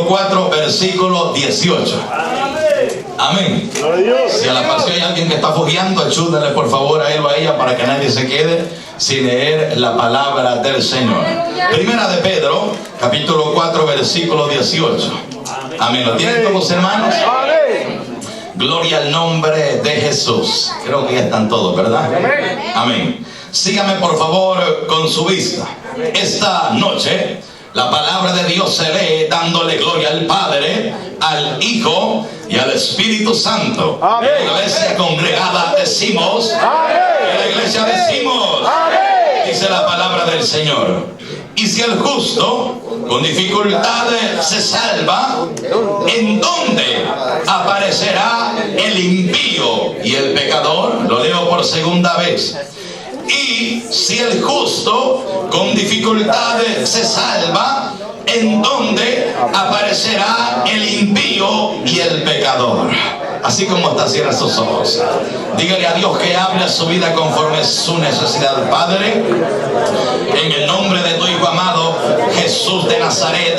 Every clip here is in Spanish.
capítulo 4, versículo 18. Amén. Si a la par hay alguien que está fogueando, ayúdale por favor a él o a ella para que nadie se quede sin leer la palabra del Señor. Primera de Pedro, capítulo 4, versículo 18. Amén. ¿Lo tienen todos, hermanos? Gloria al nombre de Jesús. Creo que ya están todos, ¿verdad? Amén. Sígame por favor con su vista. Esta noche la palabra de Dios se lee dándole gloria al Padre, al Hijo y al Espíritu Santo. Amén. En la iglesia congregada decimos, Amén. en la iglesia decimos, Amén. dice la palabra del Señor. Y si el justo con dificultades se salva, ¿en dónde aparecerá el impío y el pecador? Lo leo por segunda vez. Y si el justo con dificultades se salva, ¿en dónde aparecerá el impío y el pecador? Así como está, cierra sus ojos. Dígale a Dios que hable a su vida conforme a su necesidad. Padre, en el nombre de tu Hijo amado Jesús de Nazaret,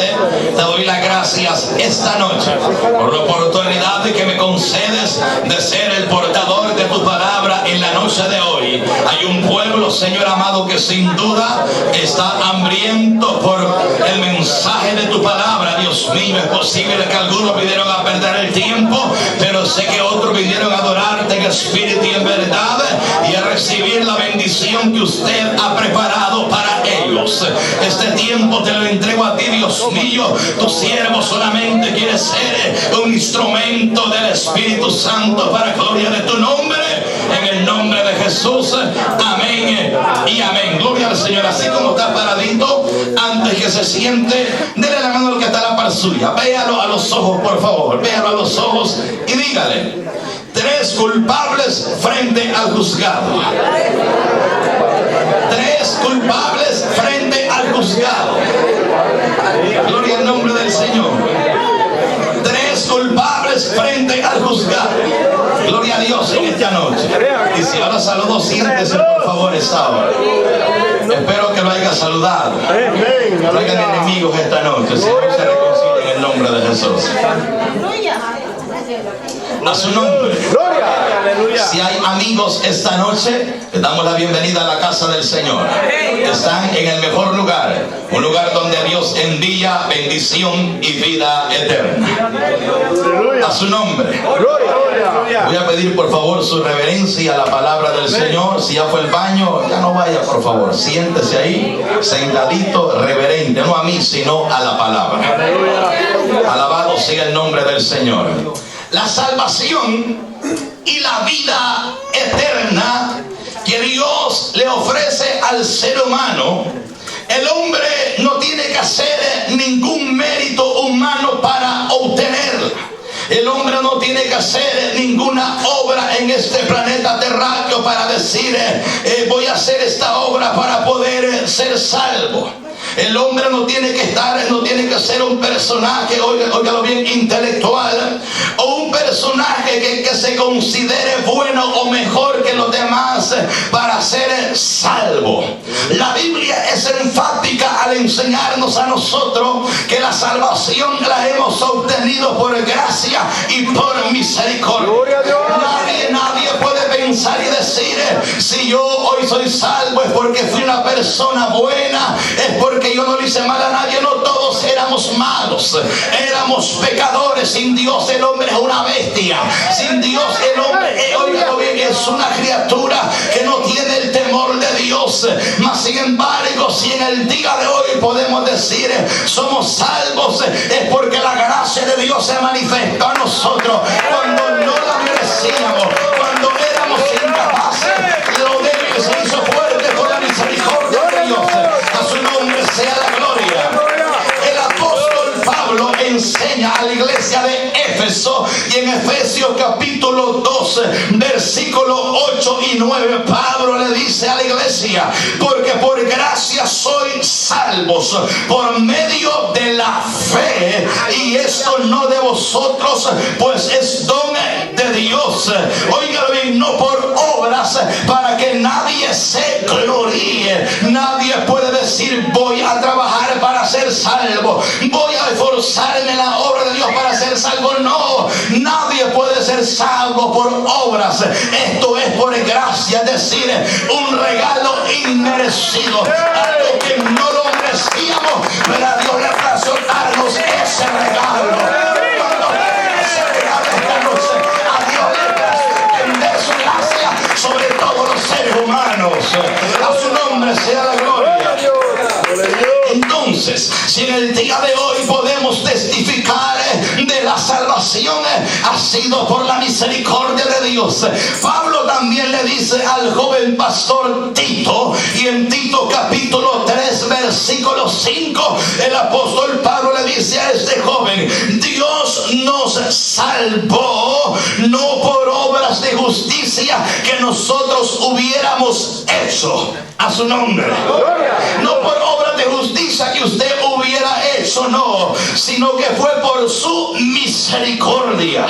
te doy las gracias esta noche por la oportunidad que me concedes de ser el portador de tu palabra en la noche de hoy. Hay un pueblo, Señor amado, que sin duda está hambriento por el mensaje de tu palabra. Dios mío, es posible que algunos vinieron a perder el tiempo, pero sé que otros vinieron a adorarte en espíritu y en verdad y a recibir la bendición que usted ha preparado para ellos. Este tiempo te lo entrego a ti, Dios mío. Tu siervo solamente quiere ser un instrumento del Espíritu Santo para gloria de tu nombre. En el nombre de Jesús, amén y amén. Gloria al Señor. Así como está paradito, antes que se siente, dele la mano al que está a la par suya. Véalo a los ojos, por favor. Véalo a los ojos y dígale: 3 culpables frente al juzgado. 3 culpables frente al juzgado. Gloria al nombre del Señor. 3 culpables frente al juzgado. Gloria a Dios en esta noche. Y si ahora saludo, siéntese por favor esta hora. Espero que lo haya saludado. No hayan enemigos esta noche. Si no se reconcilien en el nombre de Jesús. A su nombre. Si hay amigos esta noche, les damos la bienvenida a la casa del Señor. Están en el mejor lugar, un lugar donde Dios envía bendición y vida eterna. A su nombre. Voy a pedir por favor su reverencia a la palabra del Señor. Si ya fue al baño, ya no vaya, por favor. Siéntese ahí, sentadito, reverente, no a mí, sino a la palabra. Alabado sea el nombre del Señor. La salvación y la vida eterna que Dios le ofrece al ser humano, el hombre no tiene que hacer ningún mérito humano para obtenerla. El hombre no tiene que hacer ninguna obra en este planeta terráqueo para decir voy a hacer esta obra para poder ser salvo. El hombre no tiene que ser un personaje, óigalo bien, intelectual, o un personaje que se considere bueno o mejor que los demás para ser salvo. La Biblia es enfática al enseñarnos a nosotros que la salvación la hemos obtenido por gracia y por misericordia. Nadie puede pensar y decir si yo hoy soy salvo es porque fui una persona buena, es porque yo no le hice mal a nadie. No, todos éramos malos, éramos pecadores. Sin Dios el hombre es una bestia. Sin Dios el hombre, óigalo bien, es una criatura que no tiene el temor de Dios. Mas sin embargo, si en el día de hoy podemos decir somos salvos, es porque la gracia de Dios se manifestó a nosotros cuando no la merecíamos, cuando éramos incapaces. Lo débil se hizo fuerte por la misericordia de Dios. A su nombre sea la gloria. El apóstol Pablo enseña a la iglesia de Éfeso, y en Efesios capítulo 2 versículo 8 y 9 Pablo le dice a la iglesia: porque por gracia sois salvos por medio de la fe, y esto no de vosotros, pues es don de Dios. Óigalo bien, no por obras, para que nadie se gloríe. Nadie puede decir decir voy a trabajar para ser salvo, voy a esforzarme en la obra de Dios para ser salvo. No, nadie puede ser salvo por obras. Esto es por gracia, es decir, un regalo inmerecido, algo que no lo merecíamos, pero a Dios le plació darnos ese regalo. Cuando ese regalo esta noche, a Dios le plació extender su gracia sobre todos los seres humanos. A su nombre sea la gloria. Entonces, si en el día de hoy podemos testificar de la salvación, ha sido por la misericordia de Dios. Pablo también le dice al joven pastor Tito, y en Tito capítulo 3 versículo 5, el apóstol Pablo le dice a este joven: Dios nos salvó no por obras de justicia que nosotros hubiéramos hecho. A su nombre. No por obras de justicia que usted hubiera hecho, no, sino que fue por su misericordia,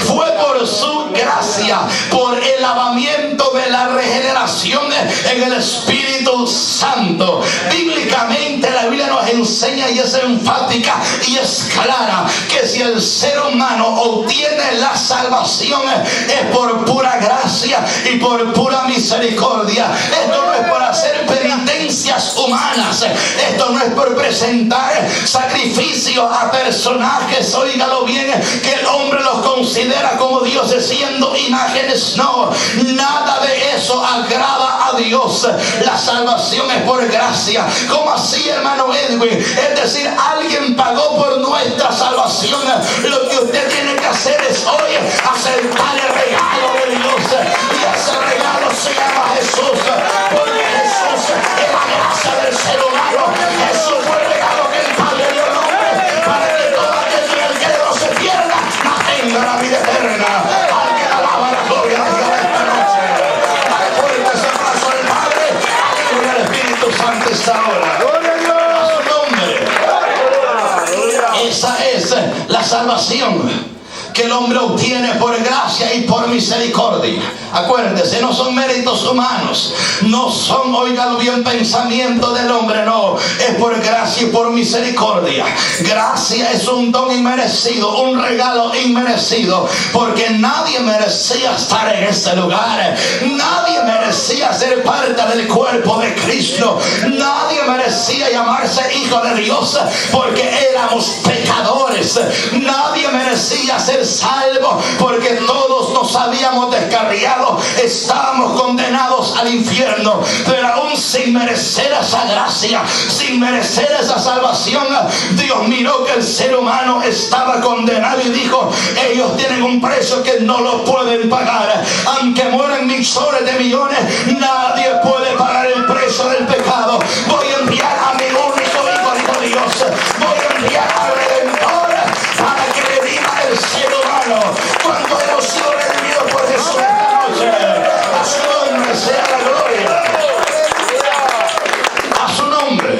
fue por su gracia, por el lavamiento de la regeneración en el Espíritu Santo. Bíblicamente la Biblia nos enseña, y es enfática y es clara, que si el ser humano obtiene la salvación es por pura gracia y por pura misericordia. Esto no es por hacer penitencias humanas, esto no es por presentar sacrificios a personajes, óigalo bien, que el hombre los considera como dioses siendo imágenes. No, nada de eso agrada a Dios. La salvación es por gracia. ¿Cómo así, hermano Edwin? Es decir, alguien pagó por nuestra salvación. Lo que usted tiene que hacer es hoy aceptar el regalo de Dios, y ese regalo se llama Jesús, porque Jesús es la gracia del ser humano. Jesús fue el regalo que el Padre dio al hombre para que todo aquel que en el que no se pierda, no tenga la vida eterna. Al que alaba la gloria de Dios esta noche, dale fuerte ese abrazo al Padre, y al Espíritu Santo esta hora. A su nombre. Esa es la salvación que el hombre obtiene por gracia y por misericordia. Acuérdese, no son méritos humanos, no son, óigalo bien, pensamiento del hombre, no, es por gracia y por misericordia. Gracia es un don inmerecido, un regalo inmerecido, porque nadie merecía estar en este lugar, nadie merecía ser parte del cuerpo de Cristo, nadie merecía llamarse hijo de Dios, porque éramos pecadores. Nadie merecía ser salvo, porque todos nos habíamos descarriado, estábamos condenados al infierno. Pero aún sin merecer esa gracia, sin merecer esa salvación, Dios miró que el ser humano estaba condenado y dijo: ellos tienen un precio que no lo pueden pagar. Aunque mueran millones de millones, nadie puede pagar el precio del pecado. Voy a enviar a mi único hijo de Dios, voy a enviar al Redentor para que redima el ser humano. Cuando hemos sido redimidos por Jesús esta noche, a su nombre sea la gloria. A su nombre.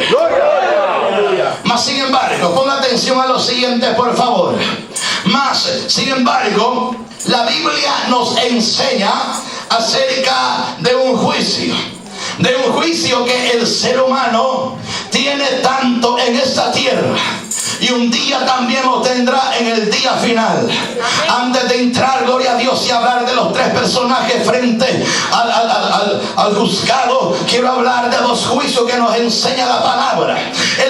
Mas sin embargo, ponga atención a lo siguiente, por favor. Mas sin embargo, la Biblia nos enseña acerca de un juicio. De un juicio que el ser humano tiene tanto en esta tierra, y un día también lo tendrá en el día final. Antes de entrar, gloria a Dios, y hablar de los tres personajes frente al juzgado, quiero hablar de dos juicios que nos enseña la palabra.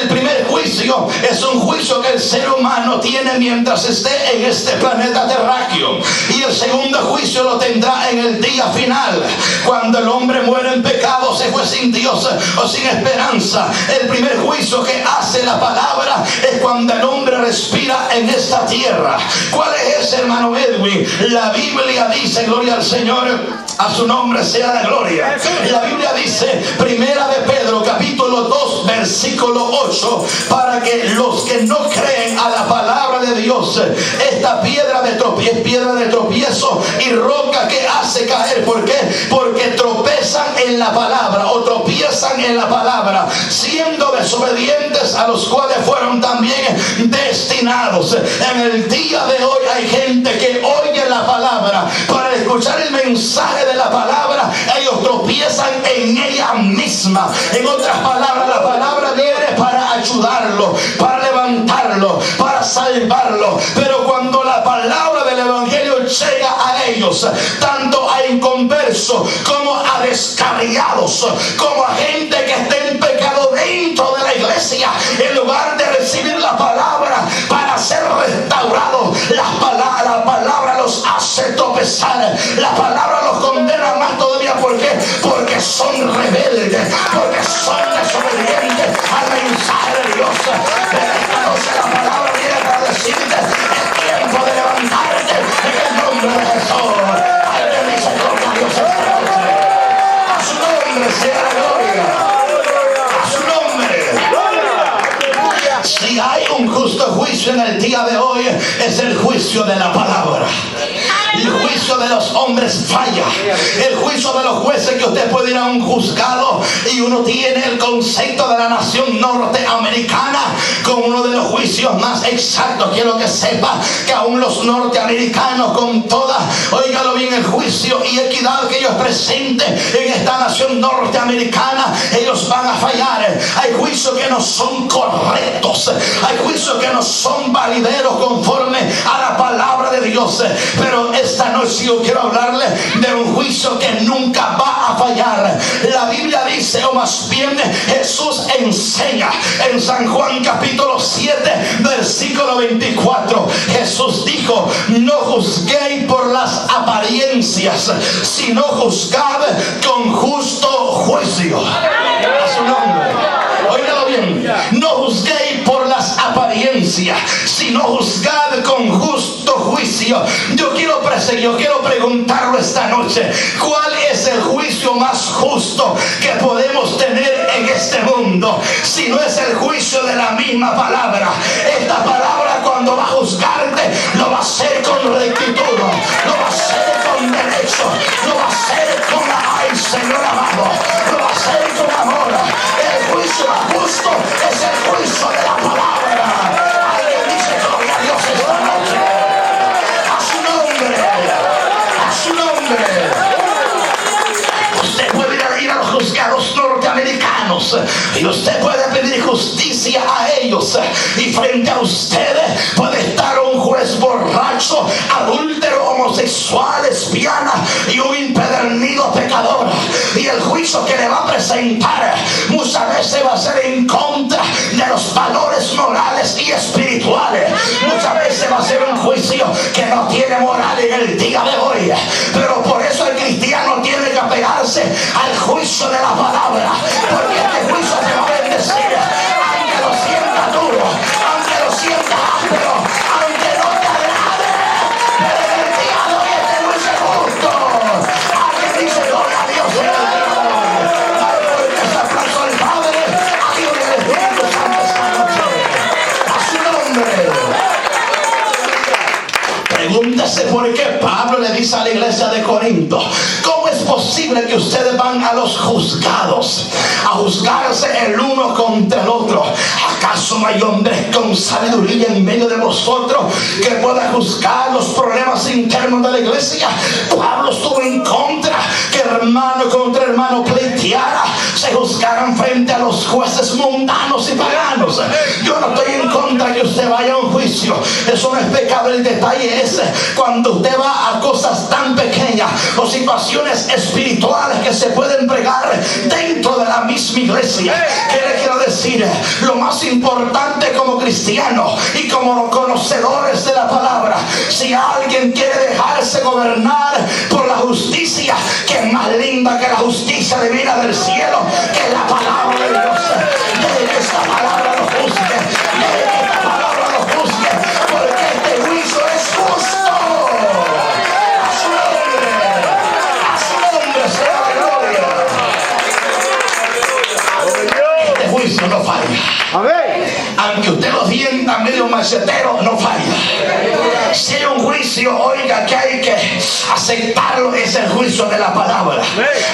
El primer juicio es un juicio que el ser humano tiene mientras esté en este planeta terráqueo, y el segundo juicio lo tendrá en el día final, cuando el hombre muere en pecado, se fue sin Dios o sin esperanza. El primer juicio que hace la palabra es cuando el hombre respira en esta tierra. ¿Cuál es ese, hermano Edwin? La Biblia dice, gloria al Señor, a su nombre sea la gloria. La Biblia dice, primera de Pedro capítulo 2 versículo 8, para que los que no creen a la palabra de Dios, esta piedra de tropiezo y roca que hace caer. ¿Por qué? Porque tropezan en la palabra, o tropiezan en la palabra, siendo desobedientes, a los cuales fueron también destinados. En el día de hoy hay gente que oye la palabra, para escuchar el mensaje de la palabra ellos tropiezan en en ella misma. En otras palabras, la palabra viene para ayudarlo, para levantarlo, para salvarlo. Pero cuando la palabra del evangelio llega a ellos, tanto a inconversos como a descarriados, como a gente que está en pecado dentro de la iglesia, en lugar de recibir la palabra para ser restaurados, la palabra los hace tropezar, la palabra los condena más todavía. ¿Por qué? Porque son rebeldes, porque son desobedientes al mensaje de Dios. Pero esta noche la palabra viene para decirte: es tiempo de levantarte en el nombre de Jesús. Alguien dice gloria a Dios esta noche. A su nombre sea la gloria. A su nombre. Si hay un justo juicio en el día de hoy, es el juicio de la palabra. El juicio de los hombres falla. El juicio de los jueces, que usted puede ir a un juzgado y uno tiene el concepto de la nación norteamericana como uno de los juicios más exactos. Quiero que sepa que aún los norteamericanos, con toda, óigalo bien, el juicio y equidad que ellos presenten en esta nación norteamericana, ellos van a fallar. Hay juicios que no son correctos, hay juicios que no son valideros conforme a la palabra de Dios. Pero esta noche yo quiero hablarle de un juicio que nunca va a fallar. La Biblia dice, o más bien Jesús enseña en San Juan capítulo 7 versículo 24. Jesús dijo: no juzguéis por las apariencias, sino juzgad con justo juicio. A su nombre. Óigalo bien. No juzguéis por las apariencias, sino juzgad con justo juicio. Yo quiero preguntarlo esta noche: ¿cuál es el juicio más justo que podemos tener en este mundo? Si no es el juicio de la misma palabra. Esta palabra, cuando va a juzgarte, lo va a hacer con rectitud, lo va a hacer con derecho, lo va a hacer con ay, Señor amado, lo va a hacer con amor. El juicio más justo es el juicio de la palabra. Alguien dice gloria a Dios esta noche. A su nombre, a su nombre. Usted puede ir a los juzgados norteamericanos y usted puede pedir justicia a ellos, y frente a ustedes puede estar un juez borracho, adúltero, homosexual, lesbiana y un impedernido pecador, y el juicio que le va a presentar muchas veces va a ser en contra de los valores morales y espirituales. Muchas veces va a ser un juicio que no tiene moral en el día de hoy. Pero por eso el cristiano tiene que apegarse al juicio de la palabra, porque este juicio te va a bendecir, aunque lo sienta duro, aunque lo sienta áspero, aunque no te agrade. Pero en el día de hoy este juicio es justo. Alguien dice gloria a Dios en el día de hoy. Porque ese aplauso al Padre, a Dios y al Espíritu Santo esta noche. A su nombre. Pregúntese por qué Pablo le dice a la iglesia de Corinto: ¿cómo es posible que ustedes van a los juzgados a juzgarse el uno contra el otro? ¿Acaso no hay hombres con sabiduría en medio de vosotros que puedan juzgar los problemas internos de la iglesia? Pablo estuvo en contra que hermano contra hermano pleiteara, se juzgaran frente a los jueces mundanos y paganos. Yo no estoy en contra que usted vaya a un juicio, eso no es pecado. El detalle es cuando usted va a cosas tan pequeñas o situaciones espirituales que se pueden pregar dentro de la misma iglesia. ¿Qué le quiero decir? Lo más importante como cristianos y como conocedores de la palabra, si alguien quiere dejarse gobernar por la justicia, que es más linda que la justicia divina del cielo, que es la palabra de Dios. Deje que esta palabra lo juzgue, deje que esta palabra lo juzgue, porque este juicio es justo. A su nombre sea la gloria. Este juicio no falla. Aunque usted lo sienta medio machetero, no falla. Si hay un juicio, oiga, que hay que aceptarlo, es el juicio de la palabra.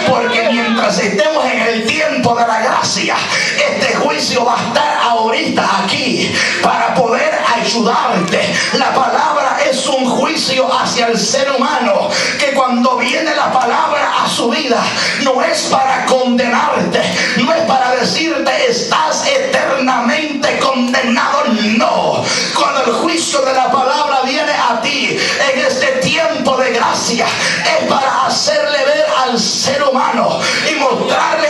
Porque mientras estemos en el tiempo de la gracia, este juicio va a estar ahorita aquí para poder ayudarte. La palabra es un juicio hacia el ser humano, que cuando viene la palabra a su vida no es para condenarte, no es para decirte estás eternamente condenado. No, cuando el juicio de la palabra viene a ti en este tiempo de gracia, es para hacerle ver al ser humano y mostrarle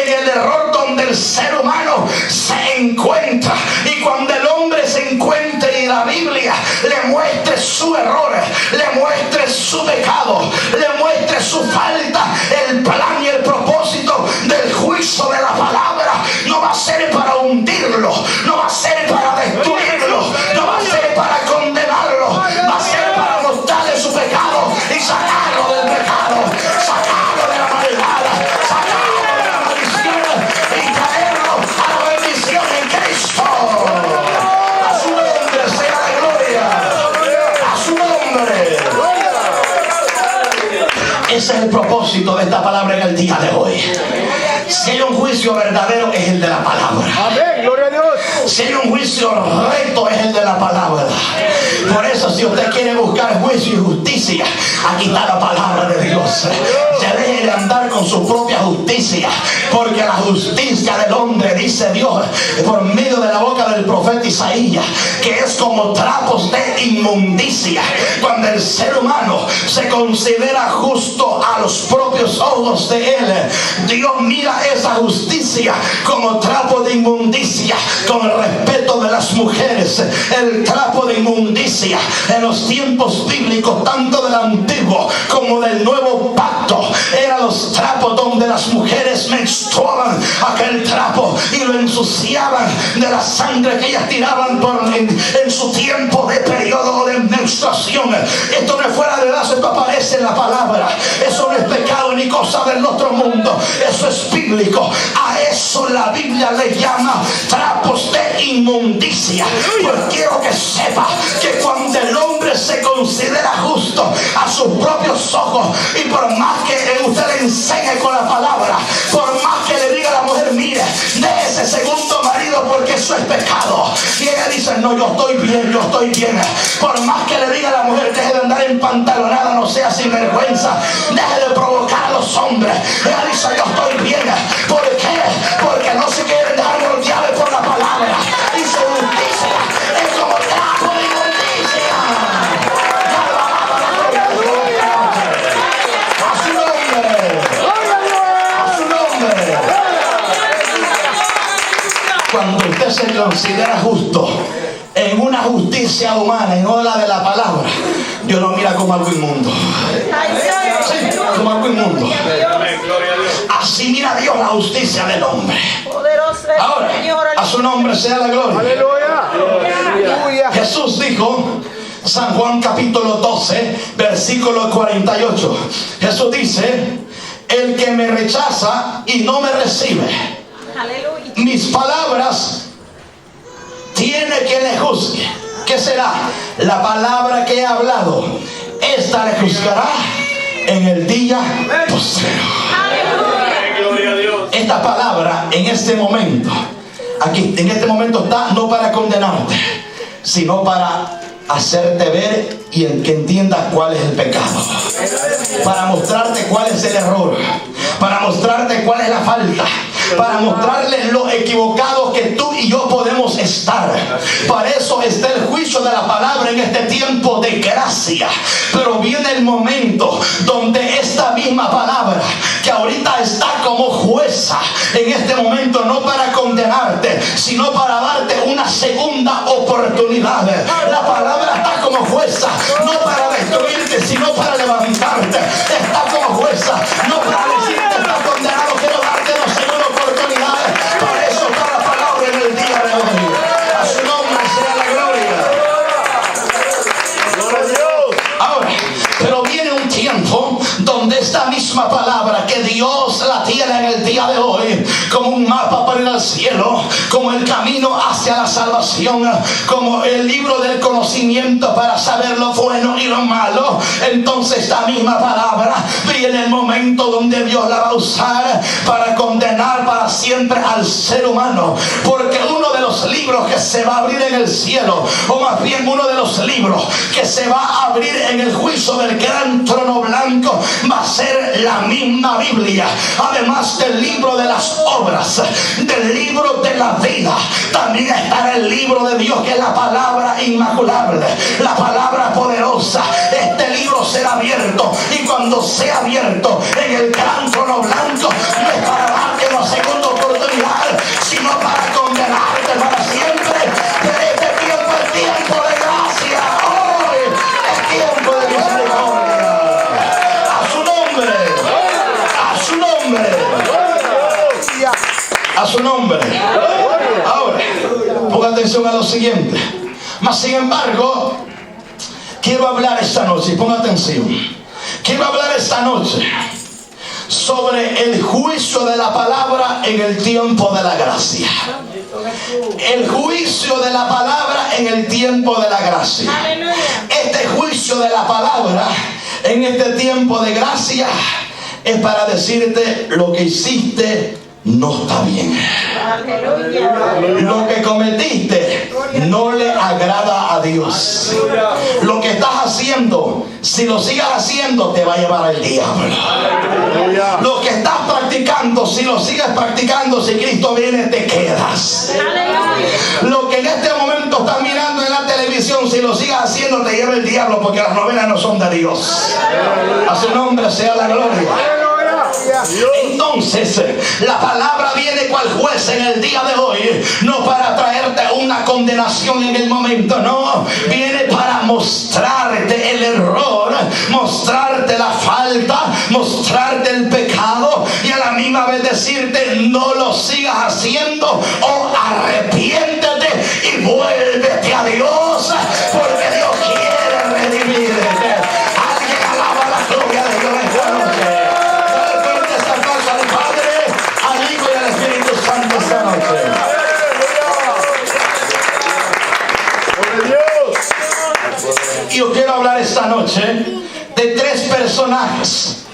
en el error donde el ser humano se encuentra. Y cuando el hombre se encuentre y la Biblia le muestre su error, le muestre su pecado, le muestre su falta, el plan y el propósito del juicio de la palabra no va a ser para hundirlo, no va a ser para destruirlo, no va a ser para condenarlo, va a ser para mostrarle su pecado y sacarlo del pecado, sacarlo de la maldad, sacarlo de la maldición y traerlo a la bendición en Cristo. A su nombre sea la gloria, a su nombre. Ese es el propósito de esta palabra en el día de hoy. Si hay un juicio verdadero, es el de la palabra. Amén, gloria a Dios. Si hay un juicio recto, es el de la palabra. Por eso, si usted quiere buscar juicio y justicia, aquí está la palabra de Dios. Ya deje de andar con su propia justicia, porque la justicia del hombre, dice Dios por medio de la boca del profeta Isaías, que es como trapos de inmundicia. Cuando el ser humano se considera justo a los propios ojos de él, Dios mira esa justicia como trapo de inmundicia. Con el respeto de las mujeres, el trapo de inmundicia en los tiempos bíblicos, tanto del antiguo como del nuevo pacto, eran los trapos donde las mujeres menstruaban aquel trapo y lo ensuciaban de la sangre que ellas tiraban en su tiempo de periodo de menstruación. Esto no es fuera de edad, esto aparece en la palabra. Eso no es pecado ni cosa del otro mundo, eso es bíblico. A eso la Biblia le llama trapos de inmundicia. Pues quiero que sepa que cuando el hombre se considera justo a sus propios ojos, y por más que usted le enseñe con la palabra, por más que le diga a la mujer, mire, de ese segundo marido porque eso es pecado, y ella dice, no, yo estoy bien, yo estoy bien. Por más que le diga a la mujer, deje de andar empantalonada, no sea sinvergüenza, deje de provocar a los hombres, ella dice, yo estoy bien. ¿Por qué? Porque no se quieren dejar moldear por la palabra, y su justicia es como trapo de inmundicia. A su nombre, a su nombre. Cuando usted se considera justo en una justicia humana y no la de la palabra, Dios lo mira como algo inmundo. Sí, como algo inmundo. Así mira Dios la justicia del hombre. Ahora, a su nombre sea la gloria. Aleluya. Jesús dijo, San Juan capítulo 12, versículo 48. Jesús dice, el que me rechaza y no me recibe, mis palabras tiene que le juzgue. ¿Qué será? La palabra que he hablado, esta le juzgará en el día postrero. Esta palabra en este momento, aquí en este momento está no para condenarte, sino para hacerte ver y que entiendas cuál es el pecado, para mostrarte cuál es el error, para mostrarte cuál es la falta, para mostrarles lo equivocado que tú y yo podemos estar. Para eso está el juicio de la palabra en este tiempo de gracia. Pero viene el momento donde esta misma palabra, que ahorita está como jueza en este momento, no para condenarte, sino para darte una segunda oportunidad. La palabra está como jueza, no para destruirte, sino para levantarte. Está como jueza, no para decirte estás condenado, quiero darte una segunda oportunidad. Por eso está la palabra en el día de hoy. A su nombre sea la gloria. Ahora, pero viene un tiempo donde esta misma palabra que Dios la tiene en el día de hoy como un mapa para ir al cielo, como el camino hacia la salvación, como el libro del conocimiento para saber lo bueno y lo malo, entonces esta misma palabra viene el momento donde Dios la va a usar para condenar para siempre al ser humano. Porque uno de los libros que se va a abrir en el cielo, o más bien uno de los libros que se va a abrir en el juicio del gran trono blanco, va a ser la misma misma Biblia, además del libro de las obras, del libro de la vida, también está el libro de Dios, que es la palabra inmaculable, la palabra poderosa. Este libro será abierto, y cuando sea abierto en el gran trono blanco, no es para darte una segunda oportunidad, sino para condenarte para siempre. Pero este tiempo es tiempo de gracia. Hoy es tiempo de misericordia. A su nombre, a su nombre, a su nombre. Ahora, ponga atención a lo siguiente. Mas sin embargo, quiero hablar esta noche, y ponga atención, quiero hablar esta noche sobre el juicio de la palabra en el tiempo de la gracia. El juicio de la palabra en el tiempo de la gracia. Este juicio de la palabra en este tiempo de gracia es para decirte: lo que hiciste no está bien. Lo que cometiste no le agrada a Dios. Lo que estás haciendo, si lo sigas haciendo, te va a llevar al diablo. Lo que estás practicando, si lo sigues practicando, si Cristo viene, te quedas. Lo que en este momento estás mirando en la televisión, si lo sigas haciendo, te lleva el diablo, porque las novelas no son de Dios. A su nombre sea la gloria. Entonces, la palabra viene cual juez en el día de hoy, no para traerte una condenación en el momento, no, viene para mostrarte el error, mostrarte la falta, mostrarte el pecado, y a la misma vez decirte: no lo sigas haciendo, o arrepiéntete y vuélvete a Dios, porque Dios quiere redimirte. Alguien alaba la gloria de Dios esta noche. Al Padre, al Hijo y al Espíritu Santo esta noche. Y yo quiero hablar esta noche de tres personajes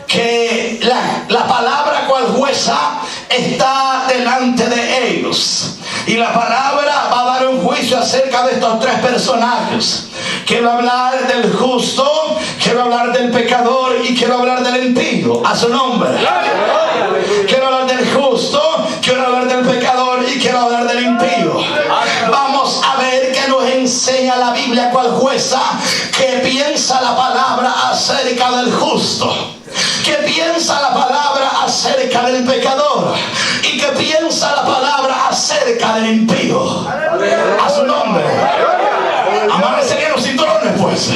que la palabra cual jueza está delante de ellos, y la palabra va a dar un juicio acerca de estos tres personajes. Quiero hablar del justo, quiero hablar del pecador y quiero hablar del impío. A su nombre. Quiero hablar del justo, quiero hablar del pecador y quiero hablar del impío. Vamos a ver qué nos enseña la Biblia cual jueza, qué piensa la palabra acerca del justo, qué piensa la palabra acerca del pecador y qué piensa la palabra acerca del impío. A su nombre. Amarrese los cinturones, pues.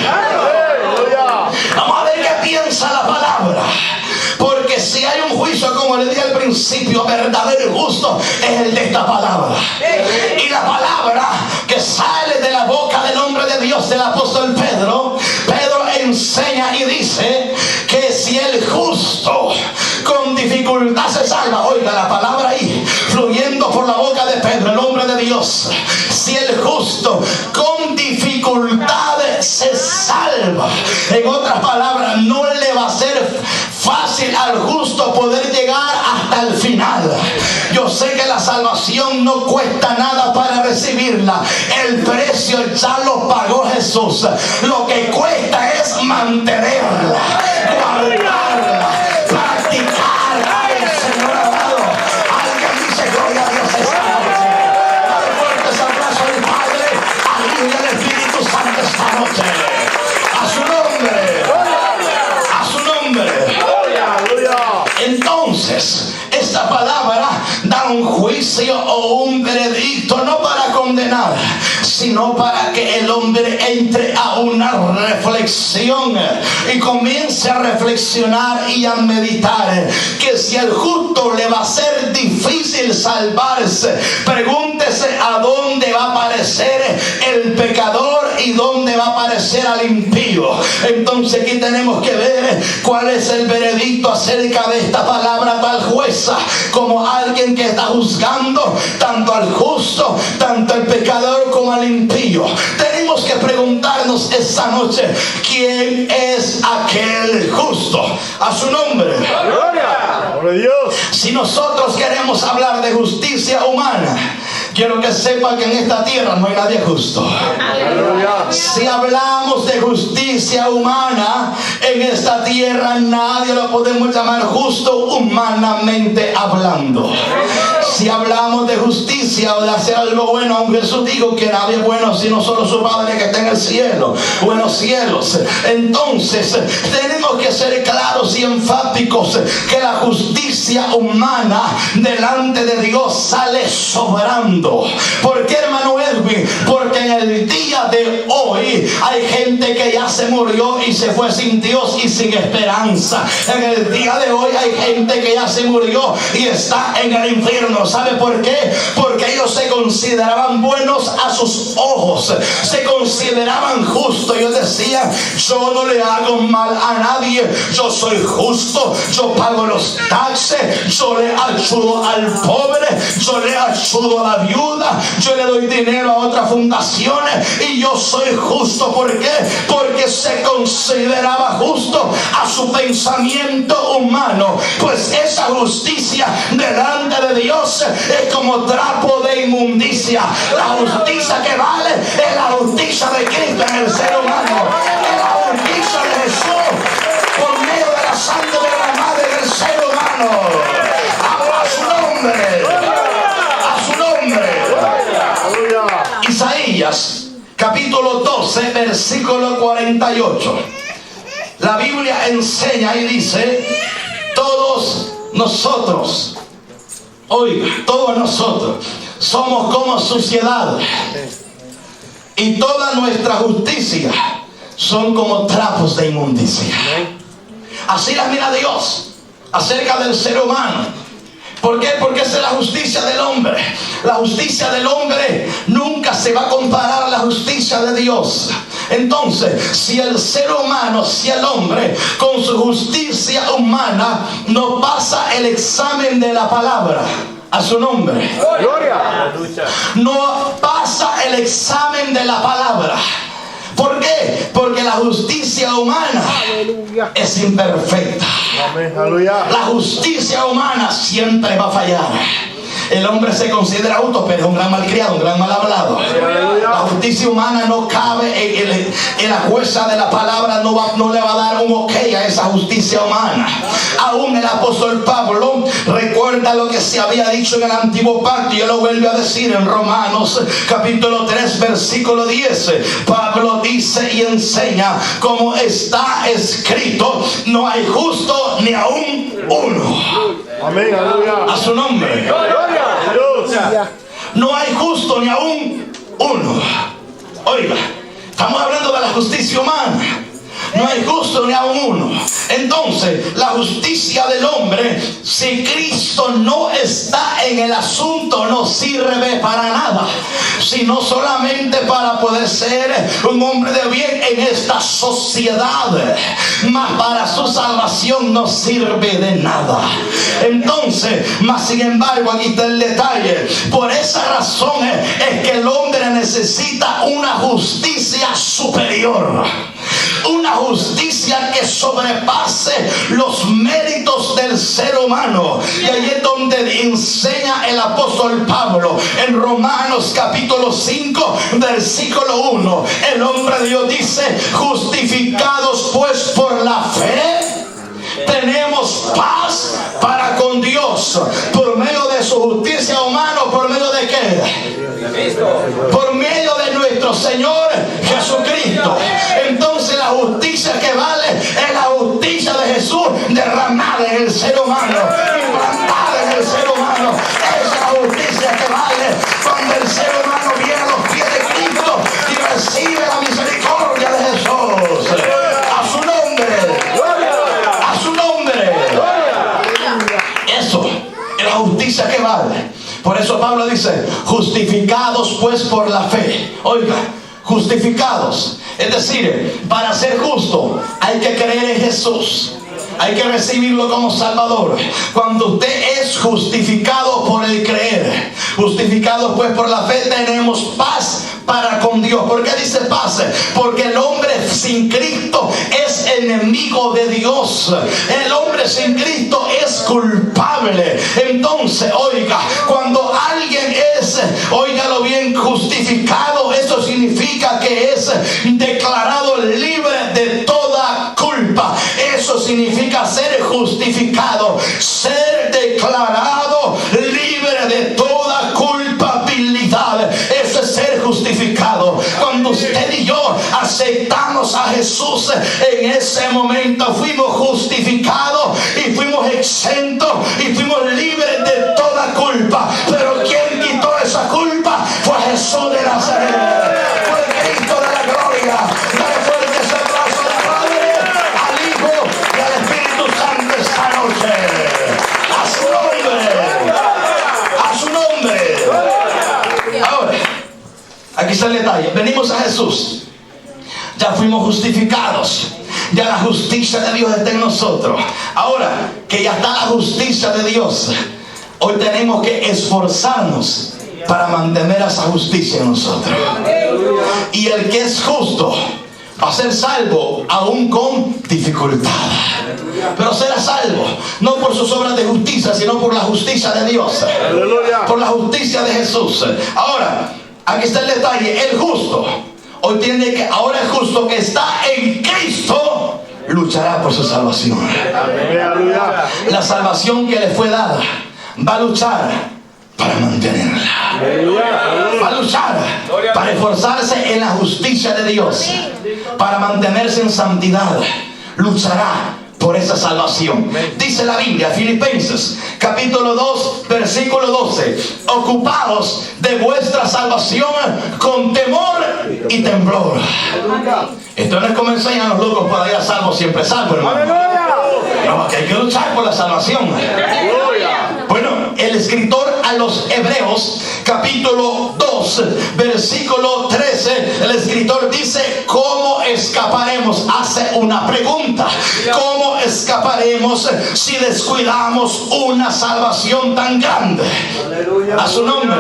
Vamos a ver qué piensa la palabra, porque si hay un juicio, como le dije al principio, verdadero y justo, es el de esta palabra. Y la palabra que sale de la boca del hombre de Dios, del apóstol Pedro enseña y dice que si el justo con dificultad se salva, oiga la palabra ahí, fluyendo por la boca de Pedro, el hombre de Dios, si el justo con dificultad se salva, en otras palabras, no le va a ser fácil al justo poder llegar hasta el final. Yo sé que la salvación no cuesta nada para recibirla, el precio ya lo pagó Jesús. Lo que cuesta es mantenerla, guardarla, practicarla. El Señor amado, alguien dice gloria a Dios esta noche. Dale fuertes aplausos al Padre, al Hijo y al Espíritu Santo esta noche. A su nombre, a su nombre. Entonces, esta palabra da un juicio o un veredicto, no para condenar, sino para que el hombre entre a una reflexión y comience a reflexionar y a meditar que si al justo le va a ser difícil salvarse, pregúntese a dónde va a aparecer el pecador y dónde va a aparecer al impío. Entonces aquí tenemos que ver cuál es el veredicto acerca de esta palabra tal jueza, como alguien que está juzgando tanto al justo, tanto al pecador como al impío. Tenemos que preguntarnos esta noche: ¿quién es aquel justo? A su nombre. Gloria a Dios. Si nosotros queremos hablar de justicia humana, quiero que sepa que en esta tierra no hay nadie justo. Si hablamos de justicia humana, en esta tierra nadie lo podemos llamar justo humanamente hablando. Si hablamos de justicia o de hacer algo bueno, aunque Jesús dijo que nadie es bueno sino solo su Padre que está en el cielo o en los cielos, entonces tenemos que ser claros y enfáticos que la justicia humana delante de Dios sale sobrando. ¿Por qué, hermano Edwin? Porque en el día de hoy hay gente que ya se murió y se fue sin Dios y sin esperanza. En el día de hoy hay gente que ya se murió y está en el infierno. ¿Sabe por qué? Porque ellos se consideraban buenos a sus ojos, se consideraban justos. Ellos decían: yo no le hago mal a nadie, yo soy justo, yo pago los taxes, yo le ayudo al pobre, yo le ayudo a la viuda, yo le doy dinero a otras fundaciones y yo soy justo. ¿Por qué? Porque se consideraba justo a su pensamiento humano. Pues esa justicia delante de Dios es como trapo de inmundicia. La justicia que vale es la justicia de Cristo en el ser humano, es la justicia de Jesús por medio de la sangre derramada en el ser humano. A su nombre, a su nombre. Isaías capítulo 12 versículo 48. La Biblia enseña y dice: todos nosotros, oiga, todos nosotros somos como suciedad, y toda nuestra justicia son como trapos de inmundicia. Así la mira Dios acerca del ser humano. ¿Por qué? Porque esa es la justicia del hombre. La justicia del hombre nunca se va a comparar a la justicia de Dios. Entonces, si el ser humano, si el hombre con su justicia humana no pasa el examen de la palabra, a su nombre, Gloria. no pasa el examen de la palabra. ¿Por qué? Porque la justicia humana es imperfecta. La justicia humana siempre va a fallar. El hombre se considera justo, pero es un gran malcriado, un gran mal hablado. La justicia humana no cabe en la fuerza de la palabra, no le va a dar un ok a esa justicia humana. Aún el apóstol Pablo recuerda lo que se había dicho en el antiguo pacto y él lo vuelve a decir en Romanos capítulo 3 versículo 10. Pablo dice y enseña como está escrito: no hay justo ni aún uno. Amén, aleluya. A su nombre. Gloria. No hay justo ni aún uno. Oiga, estamos hablando de la justicia humana. No hay justo ni aún uno. Entonces, la justicia del hombre, si Cristo no está en el asunto, no sirve para nada, sino solamente para poder ser un hombre de bien en esta sociedad. Mas para su salvación no sirve de nada. Entonces, mas sin embargo, aquí está el detalle. Por esa razón es que el hombre necesita una justicia superior. Una justicia que sobrepase los méritos del ser humano. Y ahí es donde enseña el apóstol Pablo en Romanos capítulo 5 versículo 1. El hombre de Dios dice: justificados pues por la fe, tenemos paz para con Dios por medio de su justicia humana. ¿Por medio de qué? Por medio de nuestro Señor Jesucristo. Entonces la justicia que vale es la justicia de Jesús derramada en el ser humano, implantada en el ser humano. Esa es la justicia que vale cuando el ser humano viene a los pies de Cristo y recibe la misericordia de Jesús. A su nombre. A su nombre. Eso es la justicia que vale. Por eso Pablo dice: justificados pues por la fe. Oiga, justificados. Es decir, para ser justo hay que creer en Jesús. Hay que recibirlo como Salvador. Cuando usted es justificado por el creer, justificado pues por la fe, tenemos paz para con Dios. ¿Por qué dice paz? Porque el hombre sin Cristo es enemigo de Dios. El hombre sin Cristo es culpable. Entonces, oiga, cuando alguien es, oiga, que es declarado libre de toda culpa. Eso significa ser justificado, ser declarado libre de toda culpabilidad. Eso es ser justificado. Cuando usted y yo aceptamos a Jesús, en ese momento fuimos justificados y fuimos exentos y fuimos libres de toda culpa. Pero quien quitó esa culpa fue Jesús de Nazaret, fue Cristo de la gloria. Dale fuerte ese aplauso al Padre, al Hijo y al Espíritu Santo esta noche. A su nombre, a su nombre. Ahora, aquí está el detalle. Venimos a Jesús, ya fuimos justificados, ya la justicia de Dios está en nosotros. Ahora que ya está la justicia de Dios, hoy tenemos que esforzarnos para mantener esa justicia en nosotros. Y el que es justo va a ser salvo aún con dificultad, pero será salvo no por sus obras de justicia, sino por la justicia de Dios, por la justicia de Jesús. Ahora, aquí está el detalle. El justo hoy tiene que, ahora el justo que está en Cristo luchará por su salvación. La salvación que le fue dada, va a luchar para mantenerla, va a luchar para esforzarse en la justicia de Dios, para mantenerse en santidad. Luchará por esa salvación. Dice la Biblia, Filipenses capítulo 2 versículo 12: ocupados de vuestra salvación con temor y temblor. Esto no es como enseñan los locos para ir a salvo, siempre salvo, hermano. No, que hay que luchar por la salvación. Bueno, el escritor a los Hebreos capítulo 2 versículo 13, el escritor dice: ¿cómo escaparemos? Hace una pregunta: ¿cómo escaparemos si descuidamos una salvación tan grande? A su nombre.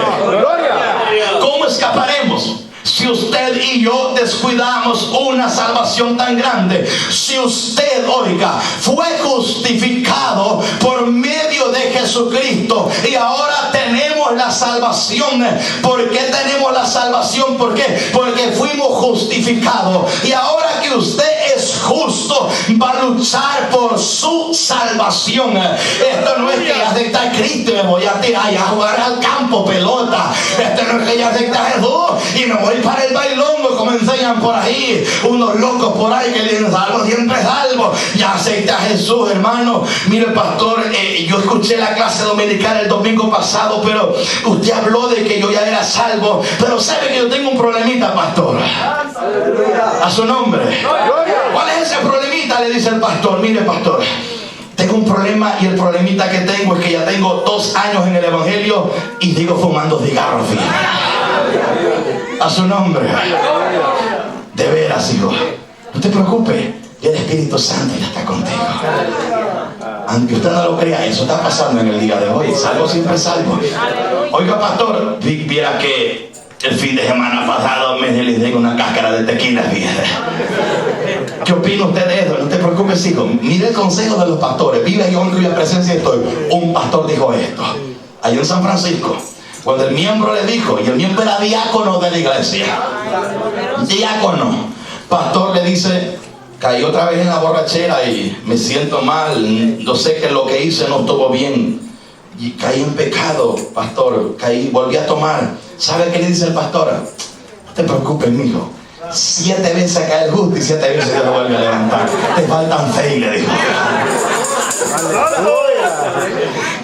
¿Cómo escaparemos si usted y yo descuidamos una salvación tan grande? Si usted, oiga, fue justificado por medio de Jesucristo y ahora tenemos la salvación. ¿Por qué tenemos la salvación? ¿Por qué? Porque fuimos justificados. Y ahora que usted es justo, va a luchar por su salvación. Esto no es que ya acepta a Cristo y me voy a tirar y a jugar al campo pelota. Esto no es que ya acepta a Jesús y me voy para el bailongo, como enseñan por ahí unos locos por ahí que le dicen salvo, siempre salvo. Ya acepta a Jesús, hermano. Mire, pastor, yo escuché la clase dominical el domingo pasado, pero usted habló de que yo ya era salvo, pero sabe que yo tengo un problemita, pastor. A su nombre. ¿Cuál es ese problemita? Le dice el pastor. Mire, pastor, tengo un problema, y el problemita que tengo es que ya tengo 2 años en el evangelio y sigo fumando cigarros. A su nombre. De veras, hijo, no te preocupes, el Espíritu Santo ya está contigo. Aunque usted no lo crea, eso está pasando en el día de hoy. Salvo siempre salvo. Oiga, pastor, viera que el fin de semana pasado me le una cáscara de tequila, fíjate. ¿Qué opina usted de eso? No te preocupes, hijo. Mire el consejo de los pastores. Vive yo en cuya presencia estoy. Un pastor dijo esto allá en San Francisco, cuando el miembro le dijo, y el miembro era diácono de la iglesia, diácono, pastor le dice: caí otra vez en la borrachera y me siento mal, no sé que lo que hice no estuvo bien y caí en pecado, pastor, volví a tomar. ¿Sabe qué le dice el pastor? No te preocupes, mijo, 7 veces cae el justo y 7 veces Dios lo vuelve a levantar. Te faltan 6, le dijo.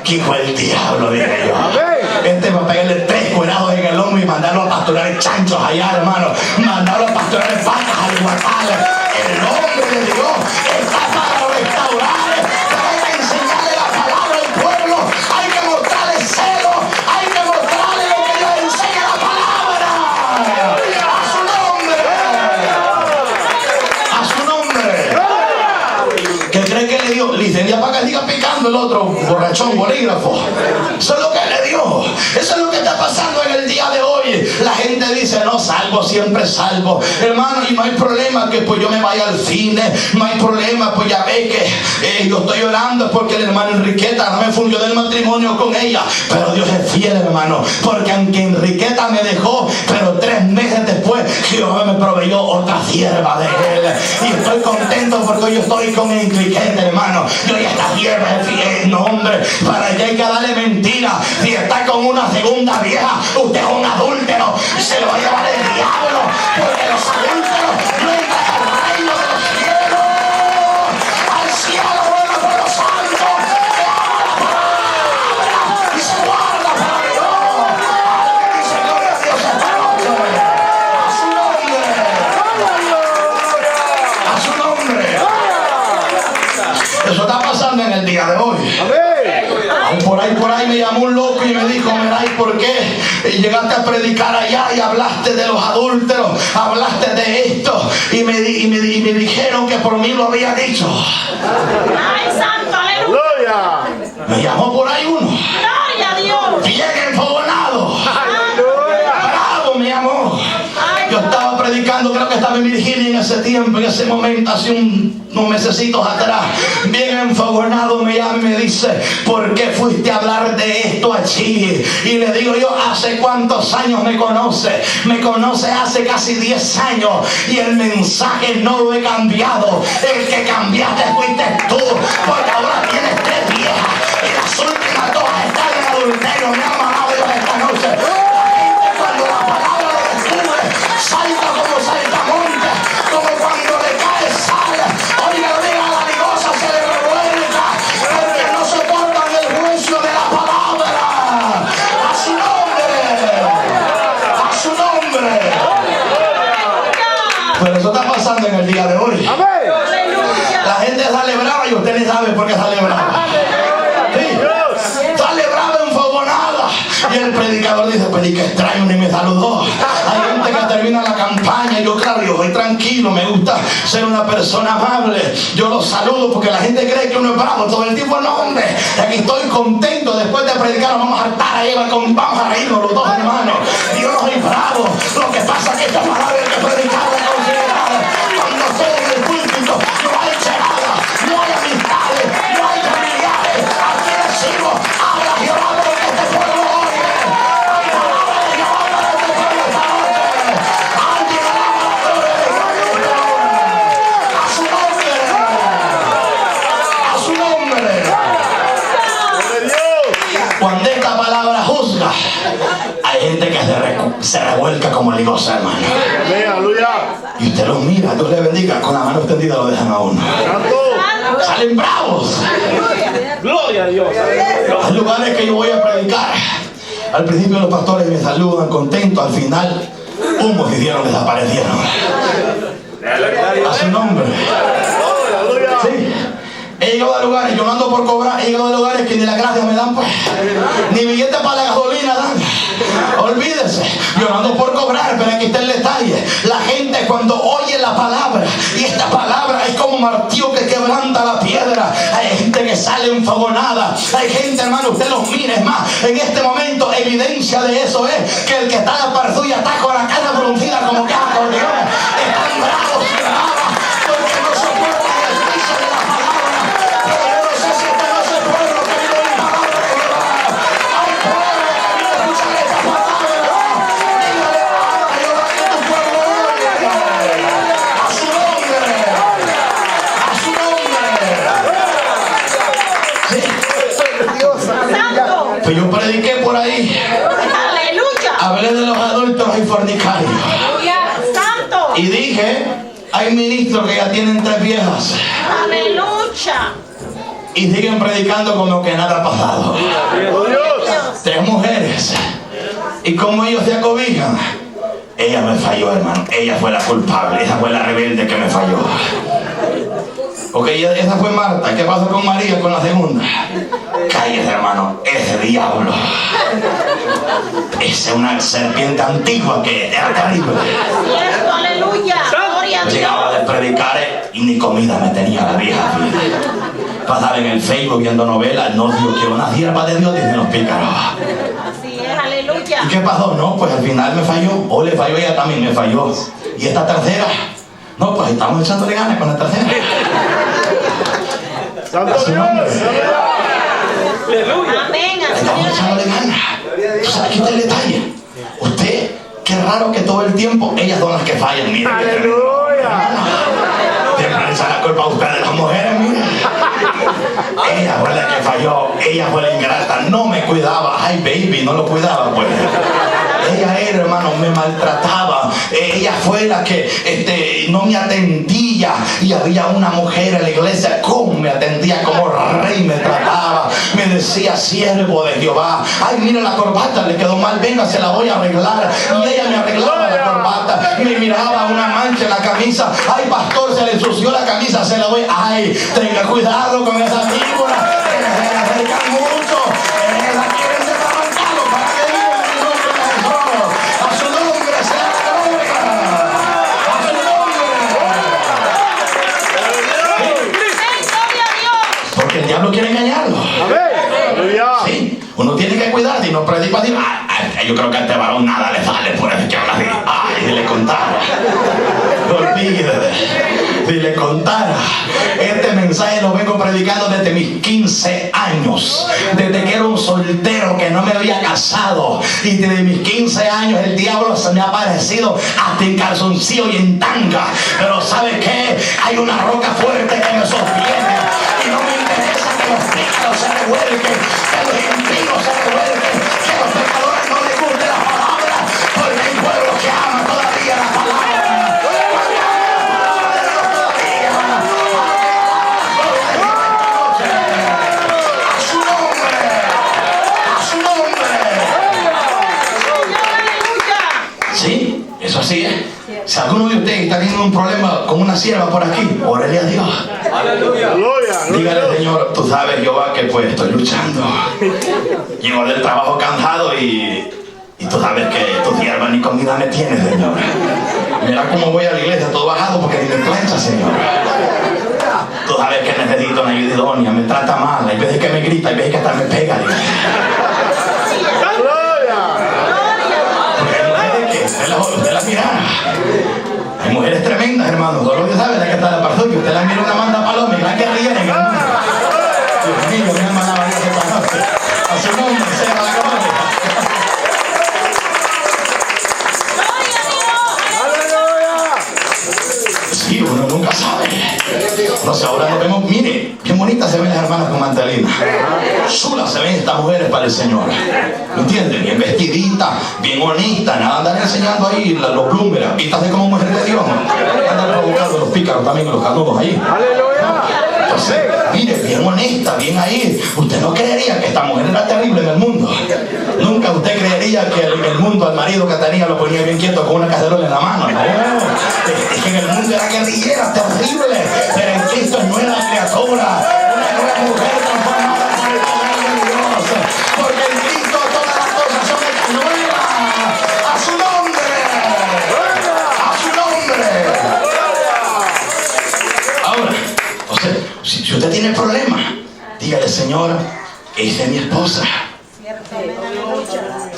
¿Qué hijo del diablo? Dije yo. Este va a pegarle 3 cuerados en el lomo y mandarlo a pastorear chanchos allá, hermano. Mandarlo a pastorear vacas al guacal. El nombre de Dios está para restaurar, para enseñarle la palabra al pueblo. Hay que mostrarle celo, hay que mostrarle lo que Dios enseña, la palabra. A su nombre. A su nombre. ¿Qué cree que le dio? Licencia para que siga picando el otro borrachón bolígrafo. Eso es lo que le dio. Eso es lo que está pasando en el día de hoy. La gente dice: no, salvo, siempre salvo. Hermano, y no hay problema que pues yo me vaya al cine. No hay problema, pues ya ve que yo estoy orando es porque el hermano Enriqueta no me funcionó el matrimonio con ella. Pero Dios es fiel, hermano, porque aunque Enriqueta me dejó, pero 3 meses después Jehová me proveyó otra sierva de él. Y estoy contento porque yo estoy con Enriqueta, hermano. Yo ya esta sierva es fiel, no, hombre, para allá hay que darle mentira. Si está con una segunda vieja, usted es un adúltero, se lo va a llevar el diablo, porque los adúlteros no entran al reino de los cielos. Al cielo bueno por los santos, que ama la palabra y se guarda para Dios. Alguien dice gloria a Dios esta noche. A su nombre. A su nombre. Eso está pasando en el día de hoy. Por ahí me llamó un loco y me dijo: mira, ¿y por qué llegaste a predicar allá y hablaste de los adúlteros, hablaste de esto? Y me dijeron que por mí lo había dicho. ¡Ay, santo, aleluya! Me llamó por ahí uno, ¡Gloria a Dios! bien enfogonado, bravo, me llamó. Yo estaba predicando, creo que estaba en Virginia en ese tiempo, en ese momento, hace unos mesecitos atrás. Bien enfogonado me llama y me dice: ¿por qué fuiste a hablar de esto allí? Y le digo yo: ¿hace cuántos años me conoce? Me conoce hace casi 10 años y el mensaje no lo he cambiado. El que cambiaste fuiste tú, porque ahora tienes 3 viejas y las últimas 2 están en adulterio. Me ha amado Dios esta noche. La gente, cuando la palabra lo descubre, salta como saltamonte, como cuando le cae sal. Oiga, oiga, la ligosa se le revuelca, porque no soportan el juicio de la palabra. A su nombre. A su nombre. Pero eso está pasando en el día de hoy. La gente sale brava y usted ni sabe por qué sale brava. Sí, sale brava, enfogonada. Y el predicador dice: pero y que extraño, ni me saludó. Hay gente que termina la campaña y yo, claro, yo soy tranquilo, me gusta ser una persona amable. Yo los saludo porque la gente cree que uno es bravo todo el tiempo. No, hombre, aquí estoy contento. Después de predicar vamos a hartar ahí, vamos a reírnos los dos, hermanos. Yo no soy bravo. Lo que pasa es que esta palabra hay que predicarla con seriedad. Cuando estoy en el púlpito no hay llegada, no hay amistades, no hay familiares. Aquí decimos: habla Jehová, porque este pueblo oye. Hay palabra de Jehová para este pueblo esta noche. Alguien alaba la gloria de Jehová. A su nombre. A su nombre. Cuando esta palabra juzga, hay gente que se revuelca como ligosa, hermano. Y usted los mira, Dios le bendiga, con la mano extendida lo dejan a uno. Salen bravos. Gloria a Dios. Hay lugares que yo voy a predicar. Al principio los pastores me saludan contentos, al final humos hicieron, desaparecieron. A su nombre. Sí. He llegado a lugares, yo no ando por cobrar, he llegado a lugares que ni la gracia me dan, pues, ni billetes para la gasolina dan. Olvídese, yo no ando por cobrar, pero aquí está el detalle. La gente cuando oye la palabra, y esta palabra es como martillo que quebranta la piedra. Hay gente que sale enfogonada, hay gente, hermano, usted los mira, es más, en este momento evidencia de eso es que el que está en la par suya está con la cara fruncida como que acordeones, están bravos y bravas, porque no soportan el juicio de la palabra. Pero yo no sé si este no es el pueblo que vive en la palabra de Jehová. Hay pueblo que vive a escuchar esta palabra. Dígale a Jehová que tu pueblo oye. A su nombre. A su nombre. Sí. ¡Santo! Pues yo prediqué por ahí. ¡Aleluya! Hablé de los adúlteros y fornicarios. ¡Santo! Y dije: hay ministros que ya tienen 3 viejas ¡Aleluya! y siguen predicando como que nada ha pasado. 3 mujeres. Y como ellos se acobijan, ella me falló, hermano. Ella fue la culpable. Esa fue la rebelde que me falló. Ok, esa fue Marta. ¿Qué pasó con María, con la segunda? Cállese, hermano. Ese diablo. Esa es una serpiente antigua que era terrible. ¡Cierto! ¡Aleluya! ¡Gloria a Dios! Llegaba de predicar y ni comida me tenía la vieja. Pasaba en el Facebook viendo novelas. No, Dios, quiero una sierva de Dios, dicen los pícaros. Así es, aleluya. ¿Y qué pasó? No, pues al final me falló. O le falló, ella también me falló. ¿Y esta tercera? No, pues estamos echándole ganas con la tercera. Santo su Dios. nombre. Aleluya. Amén. Estamos echándole ganas. ¿Tú sabes qué es el detalle? Usted, qué raro que todo el tiempo ellas son las que fallan. Mire, Aleluya. siempre le echan la culpa a ustedes, las mujeres, mire. Ella fue la que falló, ella fue la ingrata, no me cuidaba. Ay, baby, no lo cuidaba, pues. Ella era, hermano, me maltrataba. Ella fue la que no me atendía. Y había una mujer en la iglesia, como me atendía, como rey me trataba. Me decía, siervo de Jehová. Ay, mira la corbata, le quedó mal, venga, se la voy a arreglar. Y ella me arreglaba la corbata. Me miraba una mancha en la camisa. Ay, pastor, se le ensució la camisa, se la voy. Ay, tenga cuidado con esa víbora. Se le acercan mucho. La quieren desabancarlo para que viva en el nombre de Jesús. A su nombre sea la gloria. A su nombre. Gloria a Dios. Porque el diablo quiere engañarlo. Amén. Aleluya. Sí, uno tiene que cuidarse y no predica así. Yo creo que a este varón nada le sale por eso que habla así. Ay, si le contara. Olvídate. Si le contara. Este mensaje lo vengo predicando desde mis 15 años. Desde que era un soltero que no me había casado. Y desde mis 15 años el diablo se me ha aparecido hasta en calzoncillo y en tanga. Pero ¿sabe qué? Hay una roca fuerte que me sostiene. Y no me interesa que los pícaros se revuelquen, que los impíos se revuelquen, que los pecadores no les guste la palabra, porque hay pueblo que ama todavía la palabra. A su nombre, a su nombre. Aleluya. Sí, eso así es. Si alguno de ustedes está teniendo un problema con una sierva por aquí, órale a Dios. Aleluya. Dígale, Señor, tú sabes, Jehová, que pues estoy luchando. Llego del trabajo cansado y tú sabes que tu sierva ni comida me tiene, Señor. Mira cómo voy a la iglesia todo bajado porque ni me plancha, Señor. Tú sabes que necesito una ayuda idónea, me trata mal, hay veces que me grita, hay veces que hasta me pega. Porque hay mujeres que usted las mira. Hay mujeres tremendas, hermano. Solo Dios sabe la que está la parzoya. Usted la mira una manda paloma y la que ríen, hermano. Dios mío, mi hermana María se conoce. A su nombre sea la gloria. Sí, uno nunca sabe. No sé, ahora nos vemos, mire, qué bonitas se ven las hermanas con mantelina. Chulas se ven estas mujeres para el Señor. ¿Me entiendes? Bien vestiditas, bien bonitas, nada andar enseñando ahí los blúmeras, vistas de como mujeres de Dios. Andan provocando los pícaros también, los canudos ahí. Entonces, mire, bien honesta, bien ahí. Usted no creería que esta mujer era terrible en el mundo. Nunca usted creería que el mundo al marido que tenía lo ponía bien quieto con una cacerola en la mano. No, es que en el mundo era guerrillera, terrible. Pero en Cristo es nueva criatura, una nueva mujer transformada por el poder de Dios. Porque en Cristo todas las cosas son hechas nuevas. A su nombre. A su nombre. Ahora, entonces, si usted tiene problemas, dígale, Señor, esa es mi esposa.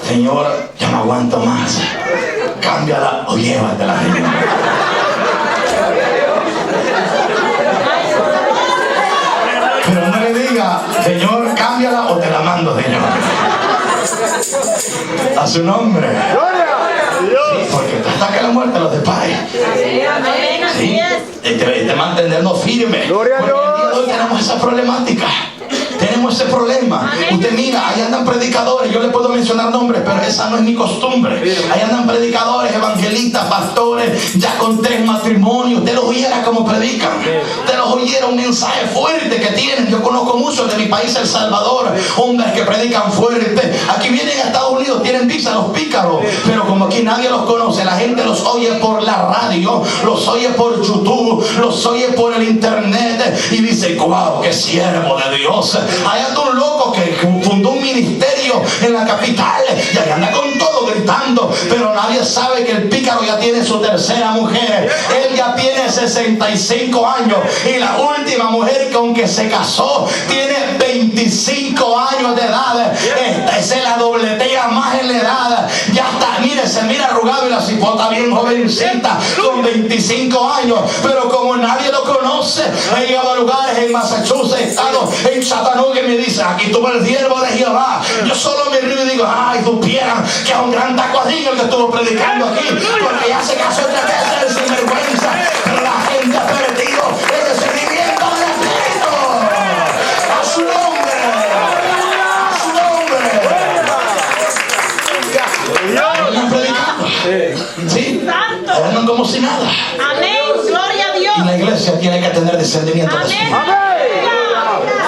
Señor, ya no aguanto más. Cámbiala o llévatela, Señor. Pero no le diga, Señor, cámbiala o te la mando, Señor. A su nombre. Sí, porque hasta que la muerte los depare. Sí, de mantenernos firmes. Porque el día de hoy tenemos esa problemática. Tenemos ese problema. Usted mira, ahí andan predicadores. Yo le puedo mencionar nombres, pero esa no es mi costumbre. Ahí andan predicadores, evangelistas, pastores, ya con 3 matrimonios. Usted los oyera como predican. Usted los oyera un mensaje fuerte que tienen. Yo conozco muchos de mi país, El Salvador, hombres que predican fuerte. Aquí vienen a Estados Unidos, tienen visa los pícaros, pero como aquí nadie los conoce, la gente los oye por la radio, los oye por YouTube, los oye por el internet y dice, wow, qué siervo de Dios. Ahí anda un loco que fundó un ministerio en la capital y ahí anda con todo gritando, pero nadie sabe que el pícaro ya tiene su tercera mujer. Él ya tiene 65 años y la última mujer con que se casó tiene 25 25 años de edad. Esta es la dobletera más en la edad. Ya está, mire, se mira arrugado y la cipota bien jovencita, con 25 años. Pero como nadie lo conoce, he llegado a lugares en Massachusetts, he estado en Chattanooga, y me dice: aquí estuvo el siervo de Jehová. Yo solo me río y digo: ay, supieran que es un gran tacuadín el que estuvo predicando aquí, porque ya se casó 3 veces el sinvergüenza. Pero la gente ha perdido el discernimiento del Espíritu. A su nombre, a su nombre. Están predicando, sí, andan como si nada. Amén. Gloria a Dios. Y la iglesia tiene que tener discernimiento de espíritu.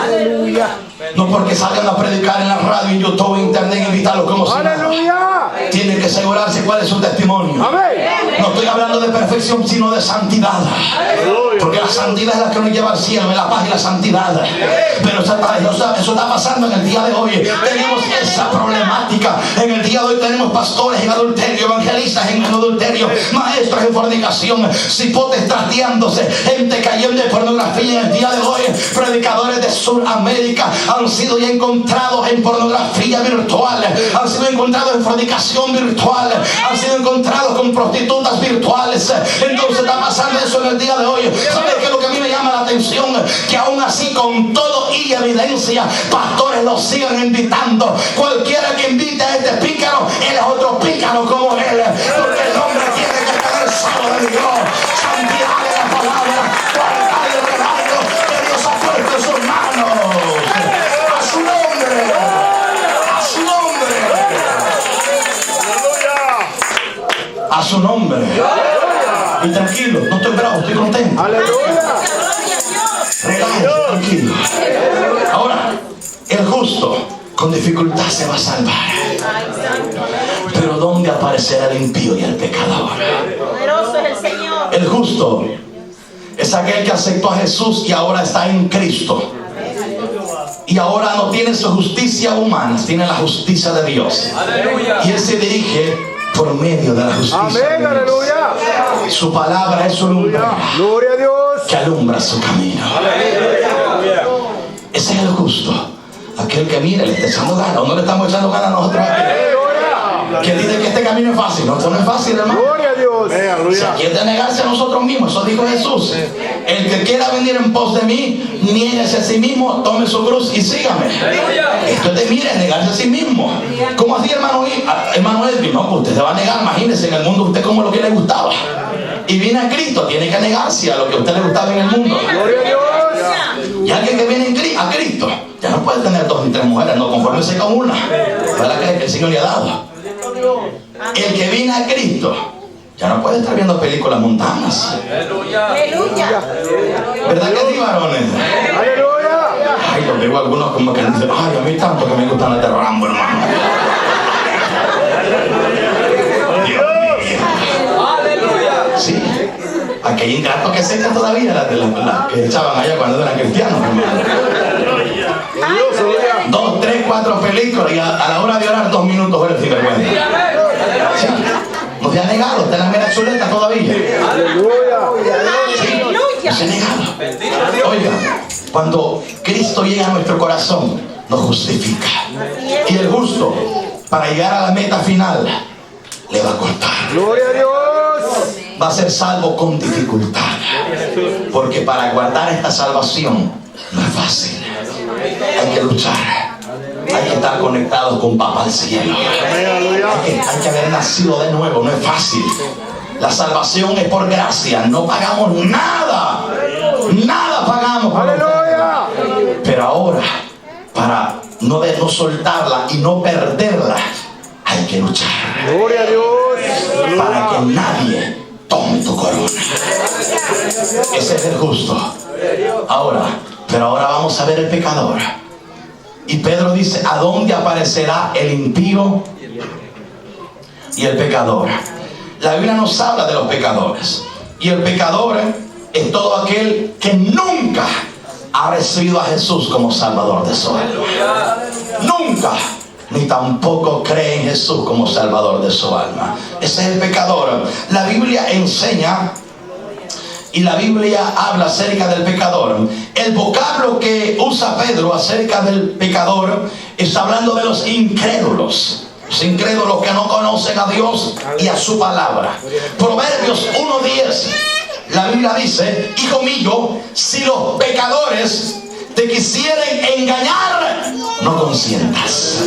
Aleluya. No porque salgan a predicar en la radio, en YouTube, en internet, invitarlos como si nada. Aleluya. Tienen que asegurarse cuál es su testimonio. Amén. No estoy hablando de perfección, sino de santidad. Porque la santidad es la que nos lleva al cielo, la paz y la santidad. Pero eso está pasando en el día de hoy. Tenemos esa problemática. En el día de hoy tenemos pastores en adulterio, evangelistas en adulterio, maestros en fornicación, cipotes trasteándose, gente cayendo en pornografía. En el día de hoy, predicadores de Sudamérica han sido ya encontrados en pornografía virtual, han sido encontrados en fornicación virtual, han sido encontrados con prostitutas virtuales. Entonces está pasando eso en el día de hoy. ¿Sabes qué es lo que a mí me llama la atención? Que aún así, con todo y evidencia, pastores los sigan invitando. Cualquiera que invite a este pícaro, él es otro pícaro como él. Porque el hombre tiene que tener solo de Dios, santidad de la palabra, guardar el rebaño que Dios ha puesto en sus manos. A su nombre, a su nombre, a su nombre. Y tranquilo, no estoy bravo, estoy contento. Aleluya. Relájese, tranquilo. Ahora, el justo con dificultad se va a salvar. Pero ¿dónde aparecerá el impío y el pecador? Poderoso es el Señor. El justo es aquel que aceptó a Jesús y ahora está en Cristo. Y ahora no tiene su justicia humana, tiene la justicia de Dios. Y él se dirige por medio de la justicia de Amén. Dios. Aleluya. Su palabra es su lumbrera Gloria a Dios. que alumbra su camino. Ese es el justo, aquel que mire, le está echando ganas. ¿O no le estamos echando ganas a nosotros aquí? Que dice que este camino es fácil. No, esto no es fácil, hermano. Gloria a Dios. Si aquí es de negarse a nosotros mismos, eso dijo Jesús. El que quiera venir en pos de mí, niéguese a sí mismo, tome su cruz y sígame. Esto es de, mire, negarse a sí mismo. ¿Cómo así, hermano Edwin? No, pues usted se va a negar. Imagínese en el mundo usted como lo que le gustaba. Y viene a Cristo, tiene que negarse a lo que a usted le gustaba en el mundo. Gloria a Dios. Y alguien que viene a Cristo ya no puede tener 2 ni 3 mujeres, no, conformarse con una. Fue la que el Señor le ha dado. El que viene a Cristo ya no puede estar viendo películas mundanas. Aleluya. ¿Verdad que sí, varones? Aleluya. Ay, yo veo algunos como que dicen: ay, a mí tanto que me gustan las de Rambo, hermano. Dios mío. Sí. Aquel ingrato que se echa todavía, las que echaban allá cuando eran cristianos, hermano. 2, 3, 4 películas y a la hora de orar 2 minutos era el sinvergüenza. Sí. No se ha negado, está en la mera chuleta todavía. Aleluya. Sí. No se ha negado. Oiga, cuando Cristo llega a nuestro corazón, nos justifica. Y el justo, para llegar a la meta final, le va a costar. Gloria a Dios. Va a ser salvo con dificultad. Porque para guardar esta salvación no es fácil. Hay que luchar. Hay que estar conectados con Papá al cielo. Hay que haber nacido de nuevo. No es fácil. La salvación es por gracia. No pagamos nada. Nada pagamos. Aleluya. Pero ahora, para no soltarla y no perderla, hay que luchar. Gloria a Dios. Para que nadie tome tu corona. Ese es el justo. Pero ahora vamos a ver el pecador. Y Pedro dice: ¿a dónde aparecerá el impío y el pecador? La Biblia nos habla de los pecadores. Y el pecador es todo aquel que nunca ha recibido a Jesús como Salvador de su alma. Nunca. Ni tampoco cree en Jesús como Salvador de su alma. Ese es el pecador. La Biblia enseña y la Biblia habla acerca del pecador, el vocablo que usa Pedro acerca del pecador está hablando de los incrédulos. Los incrédulos que no conocen a Dios y a su palabra. Proverbios 1:10, la Biblia dice: hijo mío, si los pecadores te quisieren engañar, no consientas.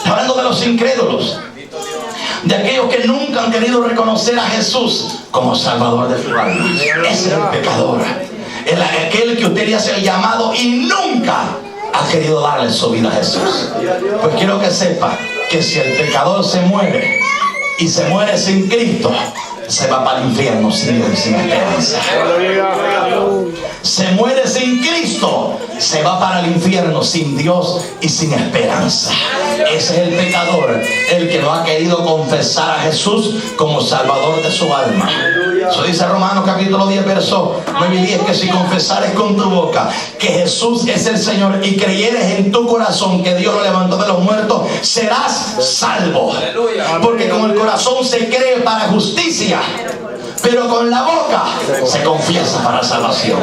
Hablando de los incrédulos, de aquellos que nunca han querido reconocer a Jesús como Salvador de su alma. Ese es el pecador, aquel que usted le hace el llamado y nunca ha querido darle su vida a Jesús. Pues quiero que sepa que si el pecador se muere y se muere sin Cristo, se va para el infierno sin Dios y sin esperanza. Se muere sin Cristo, se va para el infierno sin Dios y sin esperanza. Ese es el pecador, el que no ha querido confesar a Jesús como Salvador de su alma. Eso dice Romanos capítulo 10, verso 9 y 10, que si confesares con tu boca que Jesús es el Señor y creyeres en tu corazón que Dios lo levantó de los muertos, serás salvo. Porque con el corazón se cree para justicia, pero con la boca se confiesa para salvación.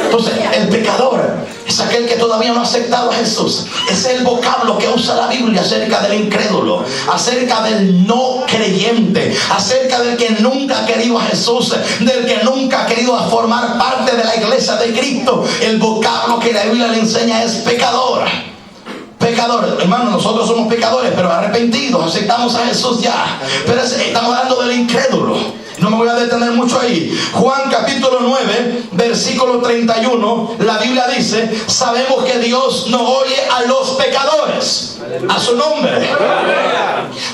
Entonces, el pecador es aquel que todavía no ha aceptado a Jesús. Ese es el vocablo que usa la Biblia acerca del incrédulo, acerca del no creyente, acerca del que nunca ha querido a Jesús, del que nunca ha querido formar parte de la iglesia de Cristo. El vocablo que la Biblia le enseña es pecador. Pecador, hermano, nosotros somos pecadores, pero arrepentidos, aceptamos a Jesús ya. Pero estamos hablando del incrédulo. No me voy a detener mucho ahí. Juan capítulo 9, versículo 31, la Biblia dice: sabemos que Dios no oye a los pecadores, a su nombre.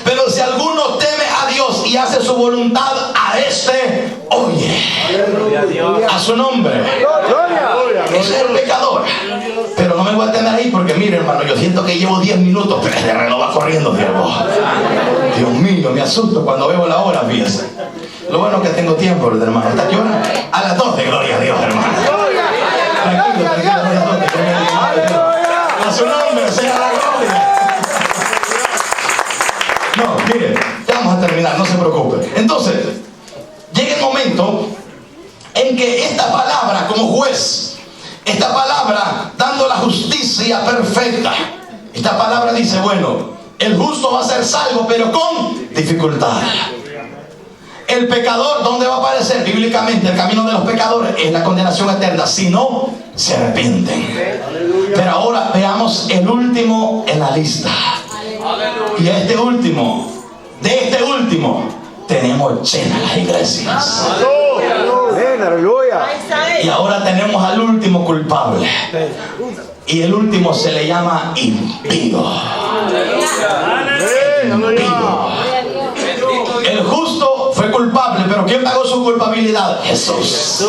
Pero si alguno teme a Dios y hace su voluntad, a este oye, a su nombre. Ese es el pecador. Pero no me voy a detener ahí porque mire, hermano, yo siento que llevo 10 minutos, pero el reloj va corriendo, Dios mío, me asusto cuando veo la hora, fíjense. Lo bueno es que tengo tiempo, hermano. ¿Hasta qué hora? A las 12, gloria a Dios, hermano. Tranquilo, a las 12. A su nombre sea la gloria. No, mire, ya vamos a terminar, no se preocupe. Entonces, llega el momento en que esta palabra como juez, esta palabra dando la justicia perfecta, esta palabra dice: bueno, el justo va a ser salvo, pero con dificultad. El pecador, ¿dónde va a aparecer? Bíblicamente, el camino de los pecadores es la condenación eterna, si no se arrepienten. Pero ahora veamos el último en la lista. Y de este último tenemos llenas las iglesias. Y ahora tenemos al último culpable. Y el último se le llama impío. El justo fue culpable, pero ¿quién pagó su culpabilidad? Jesús.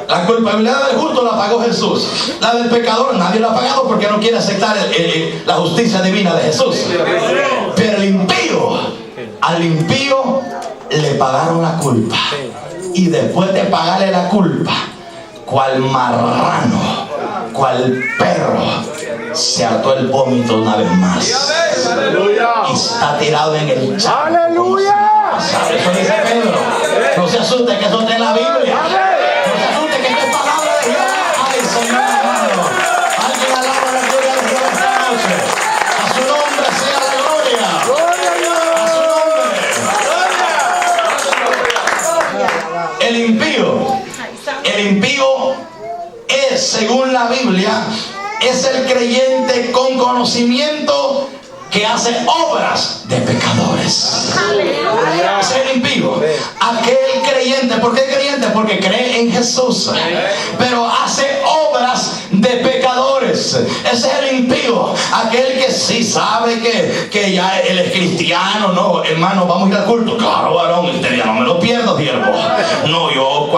La culpabilidad del justo la pagó Jesús. La del pecador nadie la ha pagado porque no quiere aceptar la justicia divina de Jesús. Pero el impío, al impío le pagaron la culpa. Y después de pagarle la culpa, cual marrano, cual perro, se hartó el vómito una vez más. Y está tirado en el charco. ¡Aleluya! Eso dice Pedro. No se asuste, que eso está en la Biblia. No se asuste, que esto es palabra de Dios. Ay, Señor, hermano. Alguien alaba la gloria de Dios esta noche. A su nombre sea la gloria. A su nombre. El impío es, según la Biblia, es el creyente con conocimiento que hace obras de pecadores. Es el impío. Aquel creyente, ¿por qué creyente? Porque cree en Jesús, pero hace obras de pecadores. Ese es el impío. Aquel que sí sabe que ya él es cristiano. No, hermano, vamos a ir al culto. Claro, varón, este día no me lo pierdo, siervo. No, yo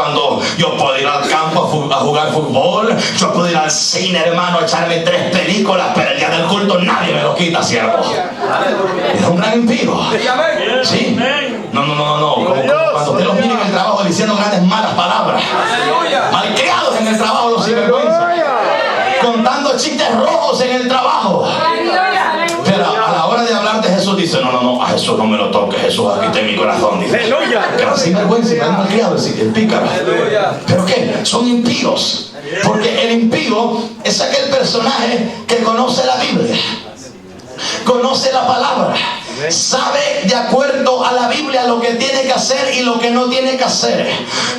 puedo ir al campo a jugar fútbol. Yo puedo ir al cine, hermano, a echarme 3 películas, pero el día del culto nadie me lo quita, siervo. Es un gran impío. Sí. No. Como cuando usted los mira en el trabajo diciendo grandes malas palabras. Malcriados en el trabajo, los sinvergüenzas. Contando chistes rojos en el trabajo. Pero a la hora de hablar de Jesús dice, no, a Jesús no me lo toques, Jesús aquí está en mi corazón. Dice, que sin vergüenza, el malcriado, el pícaro. ¿Pero qué? Son impíos. Porque el impío es aquel personaje que conoce la Biblia, conoce la palabra, sabe de acuerdo a la Biblia lo que tiene que hacer y lo que no tiene que hacer.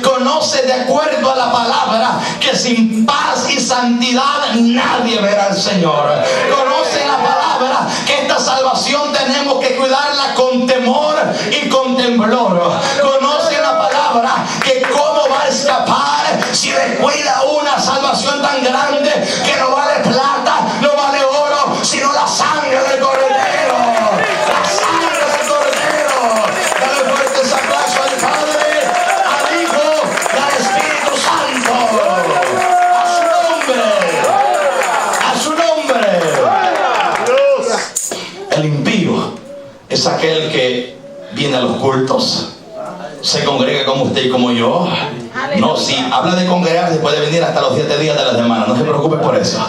Conoce de acuerdo a la palabra que sin paz y santidad nadie verá al Señor. Conoce la palabra que esta salvación tenemos que cuidarla con temor y con temblor. Conoce la palabra que cómo va a escapar si descuida una salvación tan grande que no vale plata, no vale oro, sino la sangre del Cordero. La sangre del Cordero. Dale fuerte ese aplauso al Padre, al Hijo y al Espíritu Santo. A su nombre. A su nombre. El impío es aquel que viene a los cultos, se congrega como usted y como yo. No, si habla de congregar, se puede venir hasta los 7 días de la semana. No se preocupe por eso.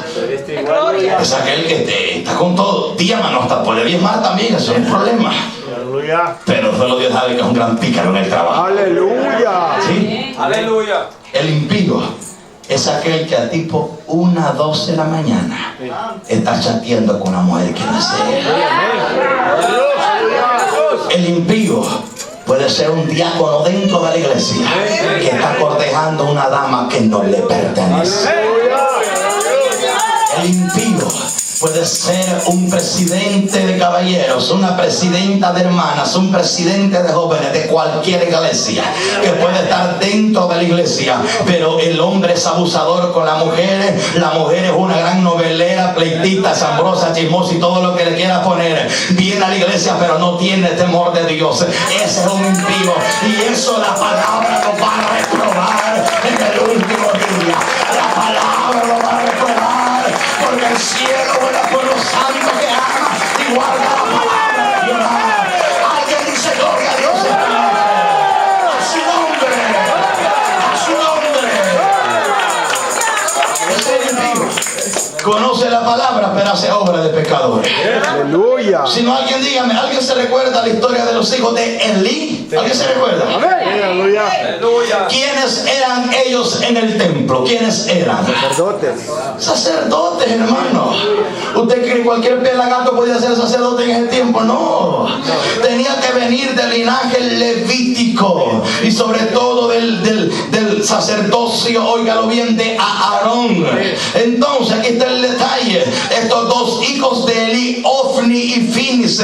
Es aquel que está con todo. Diezma, hasta puede diezmar también, eso es un problema. Pero solo Dios sabe que es un gran pícaro en el trabajo. Aleluya. ¿Sí? Aleluya. El impío es aquel que a tipo 1, 12 de la mañana está chateando con una mujer que no sé. El impío puede ser un diácono dentro de la iglesia que está cortejando a una dama que no le pertenece. El impío puede ser un presidente de caballeros, una presidenta de hermanas, un presidente de jóvenes de cualquier iglesia que puede estar dentro de la iglesia, pero el hombre es abusador con la mujer es una gran novelera, pleitita, asombrosa, chismosa y todo lo que le quiera poner. Viene a la iglesia pero no tiene temor de Dios. Ese es un impío y eso la palabra lo va a reprobar en el último día. La palabra lo va a reprobar porque el cielo vuela por los santos que ama y guarda la palabra de Jehová. Alguien dice gloria a Dios esta noche. A su nombre. A su nombre. Ese impío conoce la palabra pero hace obra de pecadores. Aleluya. Si no, alguien dígame, ¿alguien se recuerda la historia de los hijos de Elí? ¿Alguien se recuerda? Aleluya. ¿Quiénes eran ellos en el templo? ¿Quiénes eran? Sacerdotes. Sacerdotes, hermano. ¿Usted cree que cualquier pelagato podía ser sacerdote en ese tiempo? No. Tenía que venir del linaje levítico y sobre todo del sacerdocio, óigalo bien, de Aarón. Entonces, aquí está el detalle. Estos dos hijos de Elí, Ofni y Finis,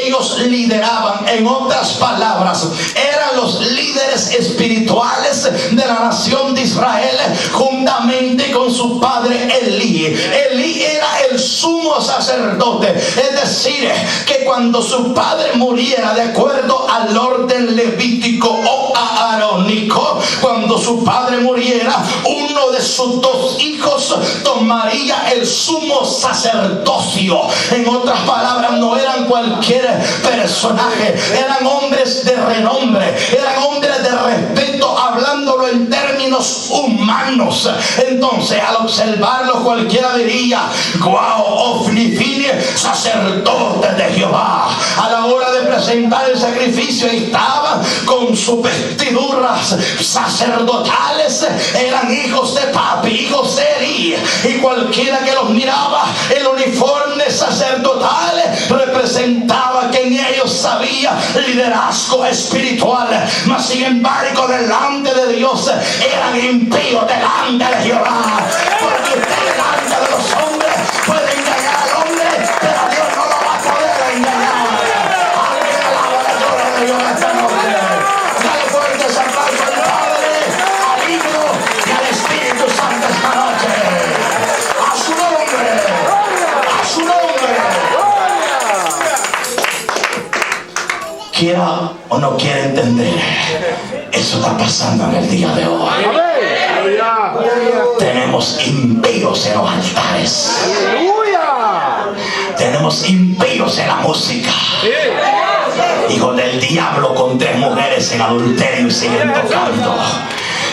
ellos lideraban. En otras palabras, eran los líderes espirituales de la nación de Israel juntamente con su padre Elí. Elí era el sumo sacerdote, es decir, que cuando su padre muriera, de acuerdo al orden levítico o aarónico, cuando su padre muriera, uno de sus dos hijos tomaría el sumo sacerdocio. En otras palabras, no eran cualquier personaje, eran hombres de renombre, eran hombres de respeto, hablándolo en términos humanos. Entonces, al observarlo, cualquiera diría: wow, Ofni, Finis, sacerdotes de Jehová. A la hora de presentar el sacrificio, estaban con sus vestiduras sacerdotales, eran hijos de papi, hijos de Elí, y cualquiera que los miraba, el uniforme sacerdotal representaba que en ellos había liderazgo espiritual. Mas sin embargo, delante de Dios eran impíos delante de Jehová, porque usted delante de los hombres puede engañar al hombre, pero a Dios no lo va a poder engañar. Alguien alaba la gloria de Dios esta noche. Dale fuerte ese aplauso al Padre, al Hijo y al Espíritu Santo esta noche. A su nombre. A su nombre. Quiera o no quiera entender, eso está pasando en el día de hoy. Tenemos impíos en los altares. Tenemos impíos en la música. Hijo del diablo con 3 mujeres en adulterio y siguen tocando.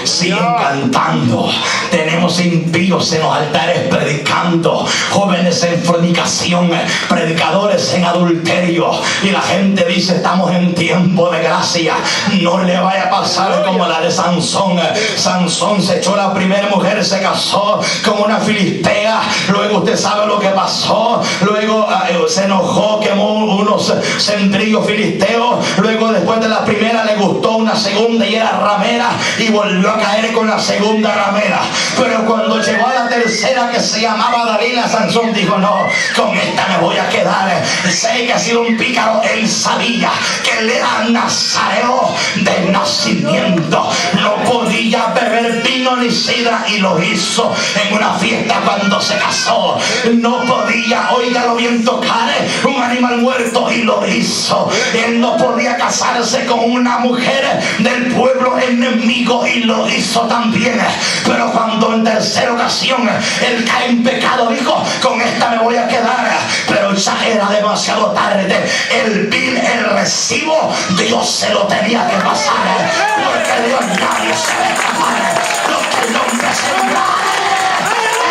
siguen cantando. Tenemos impíos en los altares predicando, jóvenes en fornicación, predicadores en adulterio, y la gente dice: estamos en tiempo de gracia. No le vaya a pasar como la de Sansón. Sansón se echó la primera mujer, se casó con una filistea, luego usted sabe lo que pasó, luego se enojó, quemó unos centrillos filisteos, luego después de la primera le gustó una segunda y era ramera, y volvió a caer con la segunda ramera. Pero cuando llegó a la tercera, que se llamaba Dalila, Sansón dijo: no, con esta me voy a quedar. Sé que ha sido un pícaro. Él sabía que él era nazareo de nacimiento, no podía beber vino ni sidra, y lo hizo en una fiesta cuando se casó. No podía, óigalo bien, tocar un animal muerto, y lo hizo. Él no podía casarse con una mujer del pueblo enemigo, y lo hizo también. Pero cuando en tercera ocasión él cae en pecado, dijo: con esta me voy a quedar. Pero ya era demasiado tarde. El bill, el recibo, Dios se lo tenía que pasar, porque Dios nadie se va a escapar. Lo que el hombre sembrare,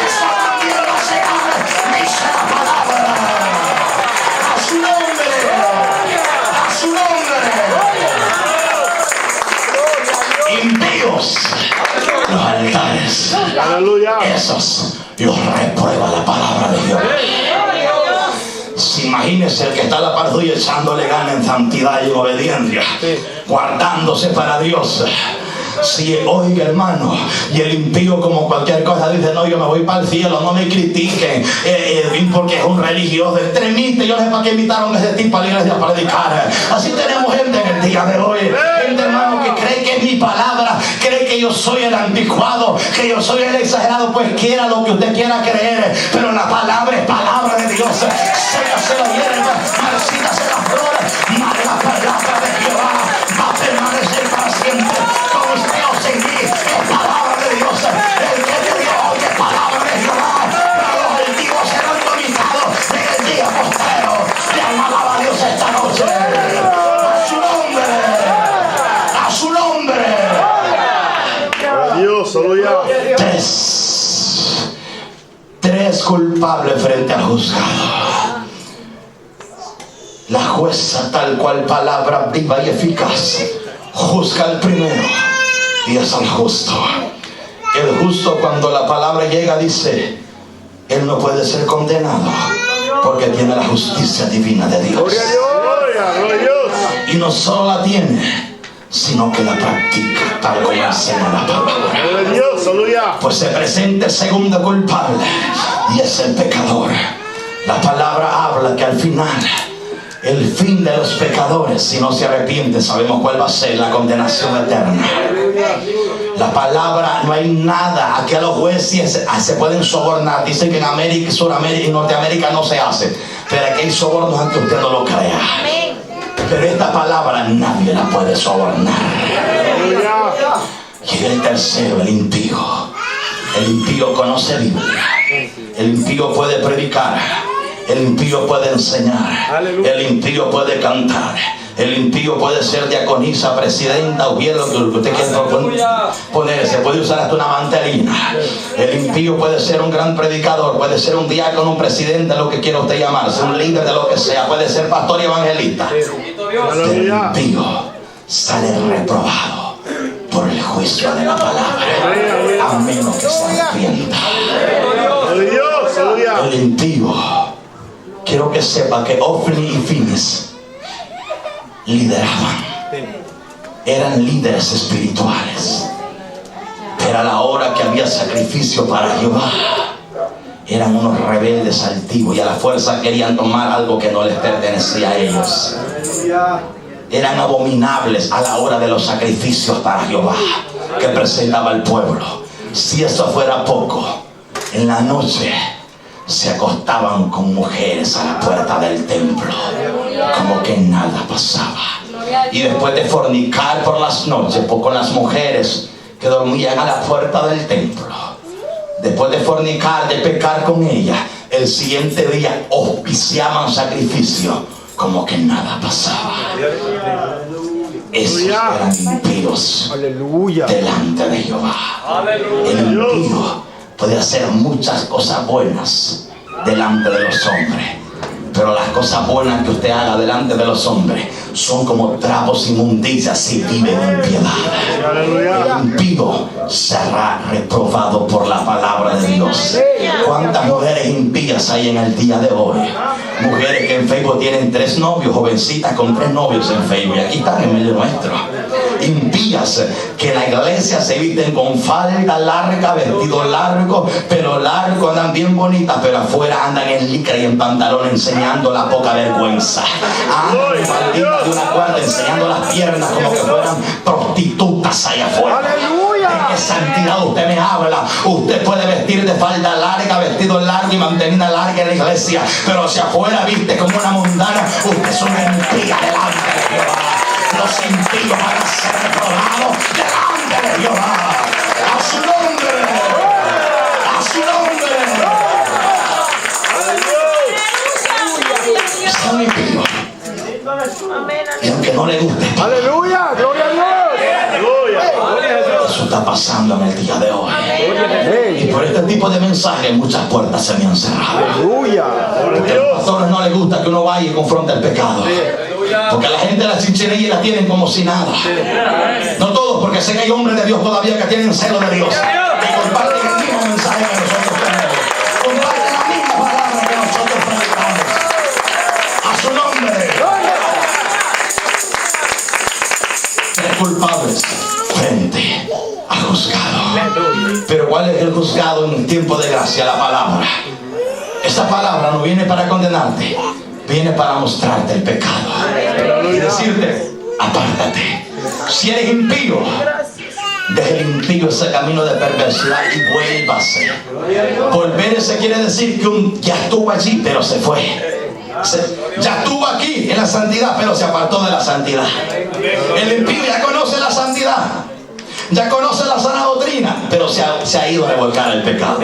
eso también va a segar, dice la palabra. A su nombre, a su nombre. Impíos los altares, Aleluya. esos los reprueba la palabra de Dios. Imagínese el que está a la par suya echándole ganas en santidad y obediencia, guardándose para Dios. Si, oiga, hermano, y el impío, como cualquier cosa, dice: no, yo me voy para el cielo, no me critiquen, porque es un religioso extremista. Yo no sé para qué invitaron a ese tipo a la iglesia para predicar. Así tenemos gente en el día de hoy, gente, hermano, que cree que es mi palabra, cree que yo soy el anticuado, que yo soy el exagerado. Pues quiera lo que usted quiera creer, pero la palabra es palabra de Dios. Sécase la hierba, marchítase las flores, mas la palabra de Jehová va a permanecer para siempre. Con usted o sin mí, es palabra de Dios. El que te dio hoy es palabra de Jehová. Pero los altivos serán dominados en el día postero. Le alababa a Dios esta noche. A su nombre, a su nombre. Dios, aleluya. Tres culpables frente al juzgado. La jueza, tal cual palabra viva y eficaz, juzga al primero, y es al justo. El justo, cuando la palabra llega, dice: él no puede ser condenado, porque tiene la justicia divina de Dios. Gloria a Dios, gloria a Dios. Y no solo la tiene, sino que la practica, tal como enseña la palabra. Gloria a Dios, aleluya. Pues se presenta el segundo culpable, y es el pecador. La palabra habla que al final, el fin de los pecadores, si no se arrepienten, sabemos cuál va a ser: la condenación eterna. La palabra, no hay nada. Aquí a los jueces se pueden sobornar. Dicen que en América, Sudamérica y Norteamérica no se hace, pero aquí hay sobornos, aunque usted no lo crea. Pero esta palabra nadie la puede sobornar. Y el tercero, el impío. El impío conoce Biblia. El impío puede predicar. El impío puede enseñar. El impío puede cantar. El impío puede ser diaconisa, presidenta, o bien lo que usted quiera poner. Se puede usar hasta una mantelina. El impío puede ser un gran predicador, puede ser un diácono, un presidente, lo que quiera usted llamarse, un líder de lo que sea, puede ser pastor y evangelista. Pero el impío sale reprobado por el juicio de la palabra, a menos que se arrepienta. El impío, quiero que sepa que Ofni y Finis lideraban, eran líderes espirituales, pero a la hora que había sacrificio para Jehová, eran unos rebeldes altivos y a la fuerza querían tomar algo que no les pertenecía a ellos. Eran abominables a la hora de los sacrificios para Jehová que presentaba el pueblo. Si eso fuera poco, en la noche se acostaban con mujeres a la puerta del templo, como que nada pasaba. Y después de fornicar por las noches con las mujeres que dormían a la puerta del templo, después de fornicar, de pecar con ellas, el siguiente día oficiaban sacrificio como que nada pasaba. esos eran impíos Aleluya. delante de Jehová. El impío puede hacer muchas cosas buenas delante de los hombres, pero las cosas buenas que usted haga delante de los hombres son como trapos inmundicias si viven en piedad. El impío será reprobado por la palabra de Dios. ¿Cuántas mujeres impías hay en el día de hoy? Mujeres que en Facebook tienen 3 novios, jovencitas con 3 novios en Facebook, y aquí están en medio nuestro. Impías que en la iglesia se visten con falda larga, vestido largo, pelo largo, andan bien bonitas, pero afuera andan en licra y en pantalón enseñando la poca vergüenza. Andan en faldita de una cuerda enseñando las piernas como que fueran prostitutas allá afuera. ¿De qué santidad usted me habla? Usted puede vestir de falda larga, vestido largo y mantenida larga en la iglesia, pero si afuera viste como una mundana, usted es una impía delante de Jehová. Los impíos van a ser reprobados delante de Jehová. A su nombre. A su nombre. Son impíos. Y aunque no le guste, Aleluya. Gloria a Dios. eso está pasando en el día de hoy. Y por este tipo de mensajes muchas puertas se me han cerrado. Aleluya. Porque a los pastores no les gusta que uno vaya y confronte el pecado. Porque la gente de la chinchería la tienen como si nada. No todos, porque sé que hay hombres de Dios todavía que tienen celo de Dios y comparten el mismo mensaje que nosotros tenemos. Comparten la misma palabra que nosotros predicamos. A su nombre. 3 culpables frente al juzgado. Pero ¿cuál es el juzgado en tiempo de gracia? La palabra. Esa palabra no viene para condenarte, viene para mostrarte el pecado y decirte: apártate. Si eres impío, deje el impío ese camino de perversidad y vuélvase. Volverse quiere decir que ya estuvo allí, pero se fue. Ya estuvo aquí en la santidad, pero se apartó de la santidad. El impío ya conoce la santidad, ya conoce la sana doctrina, pero se ha ido a revolcar el pecado.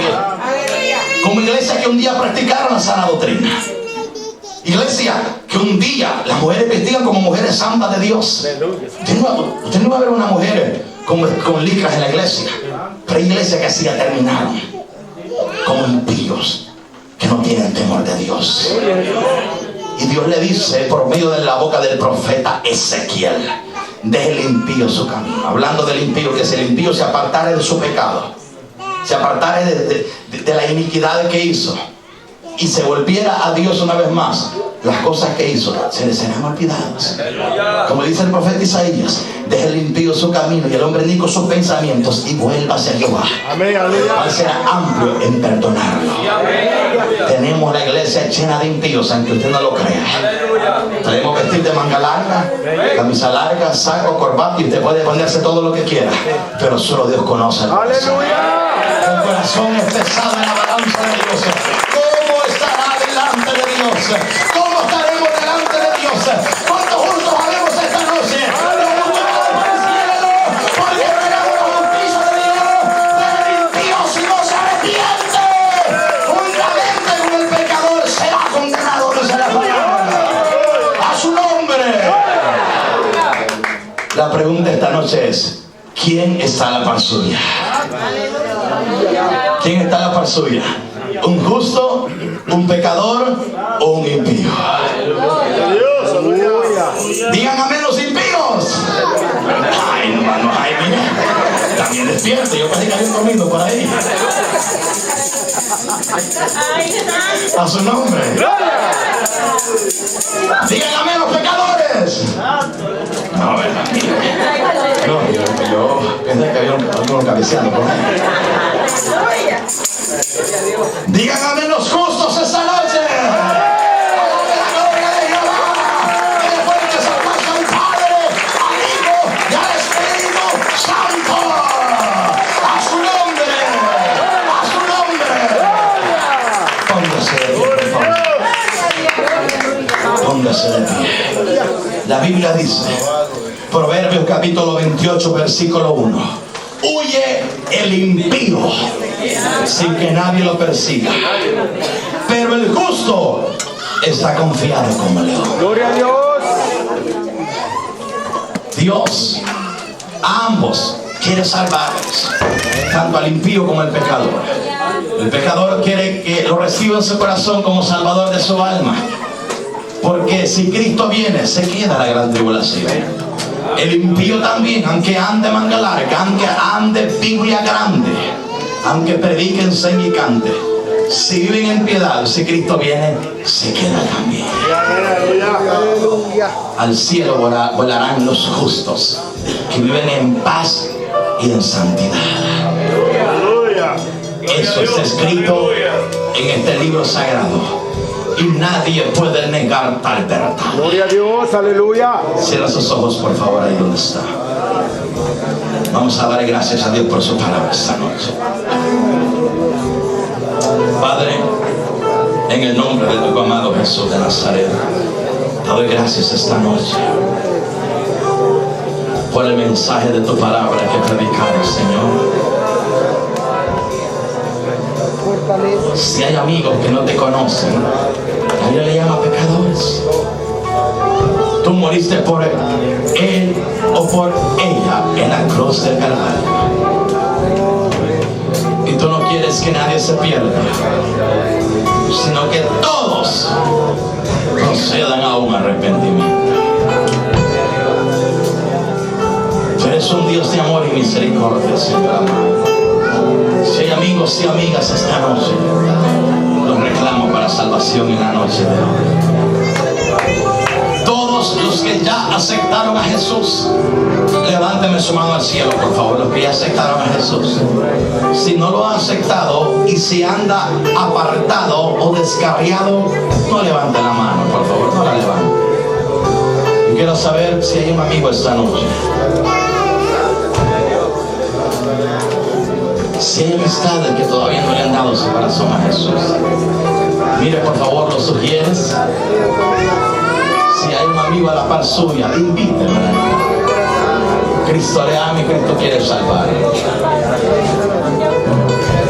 Como iglesia que un día practicaron la sana doctrina. Iglesia que un día las mujeres vestían como mujeres santas de Dios. Usted no va a ver una mujer con licras en la iglesia. Pero hay iglesias que así ya terminaron como impíos que no tienen temor de Dios. Y Dios le dice por medio de la boca del profeta Ezequiel: deje el impío su camino. Hablando del impío, que si el impío se apartare de su pecado, se apartare de la iniquidad que hizo y se volviera a Dios una vez más, las cosas que hizo se le serán olvidadas. Como dice el profeta Isaías: deje el impío su camino y el hombre rico sus pensamientos y vuelva hacia Jehová. Amén. Él será amplio en perdonarlo. Tenemos la iglesia llena de impíos, aunque usted no lo crea. Podemos vestir de manga larga, camisa larga, saco, corbata, y usted puede ponerse todo lo que quiera, pero solo Dios conoce el corazón. El corazón es pesado en la balanza de Dios. ¿Cómo estará delante de Dios? ¿Cómo estaremos delante de Dios? ¿Cuántos justos haremos esta noche? Porque veremos la justicia de Dios del impío si no se arrepiente. Juntamente con el pecador será condenado, dice la palabra. A su nombre. La pregunta esta noche es: ¿quién está a la par suya? ¿Quién está a la par suya? ¿Un justo, un pecador o un impío? Digan amén los impíos. Ay, hermano, ay, mira, también despierto. Yo pensé que había dormido por ahí. A su nombre. Digan amén los pecadores. No, verdad. No, yo pensé que había algunos cabeceando por ahí. Digan amén los justos esta noche. Póngase de pie. La Biblia dice, Proverbios capítulo 28 versículo 1: huye el impío sin que nadie lo persiga, pero el justo está confiado como león. Gloria a Dios. Dios a ambos quiere salvarles, tanto al impío como al pecador. El pecador quiere que lo reciba en su corazón como salvador de su alma, porque si Cristo viene, se queda la gran tribulación. El impío también, aunque ande manga larga, aunque ande Biblia grande, aunque predique, enseñe y cante, si viven en piedad, si Cristo viene, se queda también. Al cielo volarán los justos, que viven en paz y en santidad. Eso está escrito en este libro sagrado, y nadie puede negar tal verdad. Gloria a Dios, aleluya. Cierra sus ojos, por favor, ahí donde está. Vamos a dar gracias a Dios por su palabra esta noche. Padre, en el nombre de tu amado Jesús de Nazaret, te doy gracias esta noche por el mensaje de tu palabra que predicaron, Señor. Si hay amigos que no te conocen, a Dios le llama pecadores. Tú moriste por él o por ella en la cruz del Calvario, y tú no quieres que nadie se pierda, sino que todos procedan a un arrepentimiento. Tú eres un Dios de amor y misericordia, Señor amado. Si hay amigos y amigas esta noche, los reclamo para salvación en la noche de hoy. Todos los que ya aceptaron a Jesús, levánteme su mano al cielo, por favor, los que ya aceptaron a Jesús. Si no lo ha aceptado y si anda apartado o descarriado, no levante la mano, por favor, no la levante. Yo quiero saber si hay un amigo esta noche. Si hay amistades que todavía no le han dado su corazón a Jesús, mire, por favor, lo sugieres. Si hay un amigo a la par suya, invítelo. Cristo le ama y Cristo quiere salvar.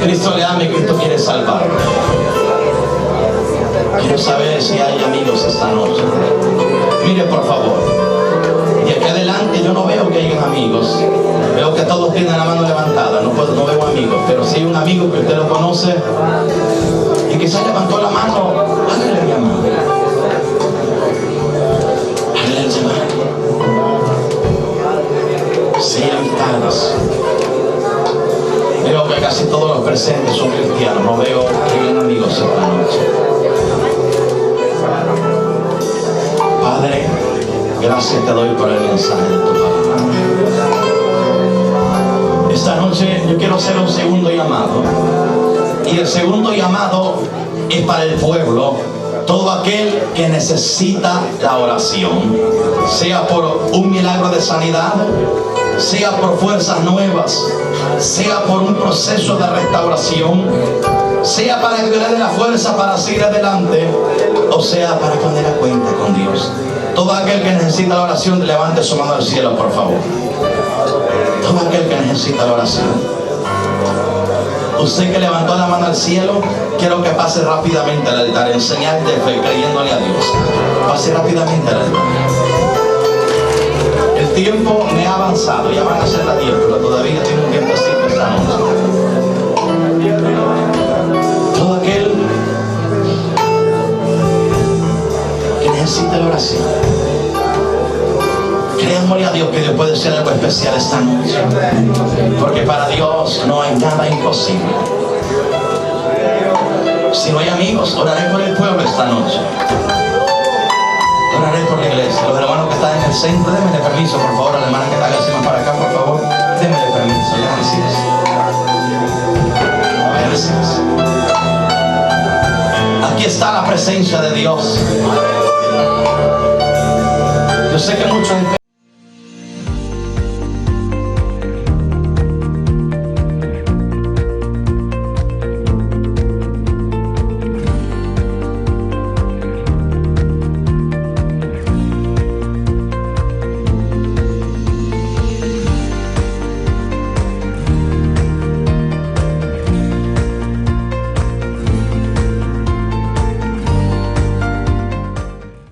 Cristo le ama y Cristo quiere salvar. Quiero saber si hay amigos esta noche. Mire, por favor. Y aquí adelante yo no veo que hayan amigos. Veo que todos tienen la mano levantada. No veo amigos. Pero si hay un amigo que usted lo conoce y quizás levantó la mano, hágale el llamado. Hágale el llamado. Si hay amistades. Veo que casi todos los presentes son cristianos. No veo que hayan amigos esta noche. Padre, gracias te doy por el mensaje de tu palabra. Esta noche yo quiero hacer un segundo llamado. Y el segundo llamado es para el pueblo. Todo aquel que necesita la oración, sea por un milagro de sanidad, sea por fuerzas nuevas, sea por un proceso de restauración, sea para que le dé la fuerza para seguir adelante, o sea para poner a cuenta con Dios. Todo aquel que necesita la oración, levante su mano al cielo, por favor. Todo aquel que necesita la oración. Usted que levantó la mano al cielo, quiero que pase rápidamente al altar en señal de fe, creyéndole a Dios. Pase rápidamente al altar. El tiempo me ha avanzado, ya van a ser las 10, pero todavía tiene un tiempecito esta noche. Todo aquel que necesita la oración, créanmosle a Dios que Dios puede hacer algo especial esta noche, porque para Dios no hay nada imposible. Si no hay amigos, oraré por el pueblo esta noche. Oraré por la iglesia. Los hermanos que están en el centro, démenle permiso, por favor. A la hermana que está más para acá, por favor, démenle permiso. Gracias. Gracias. Aquí está la presencia de Dios. Yo sé que muchos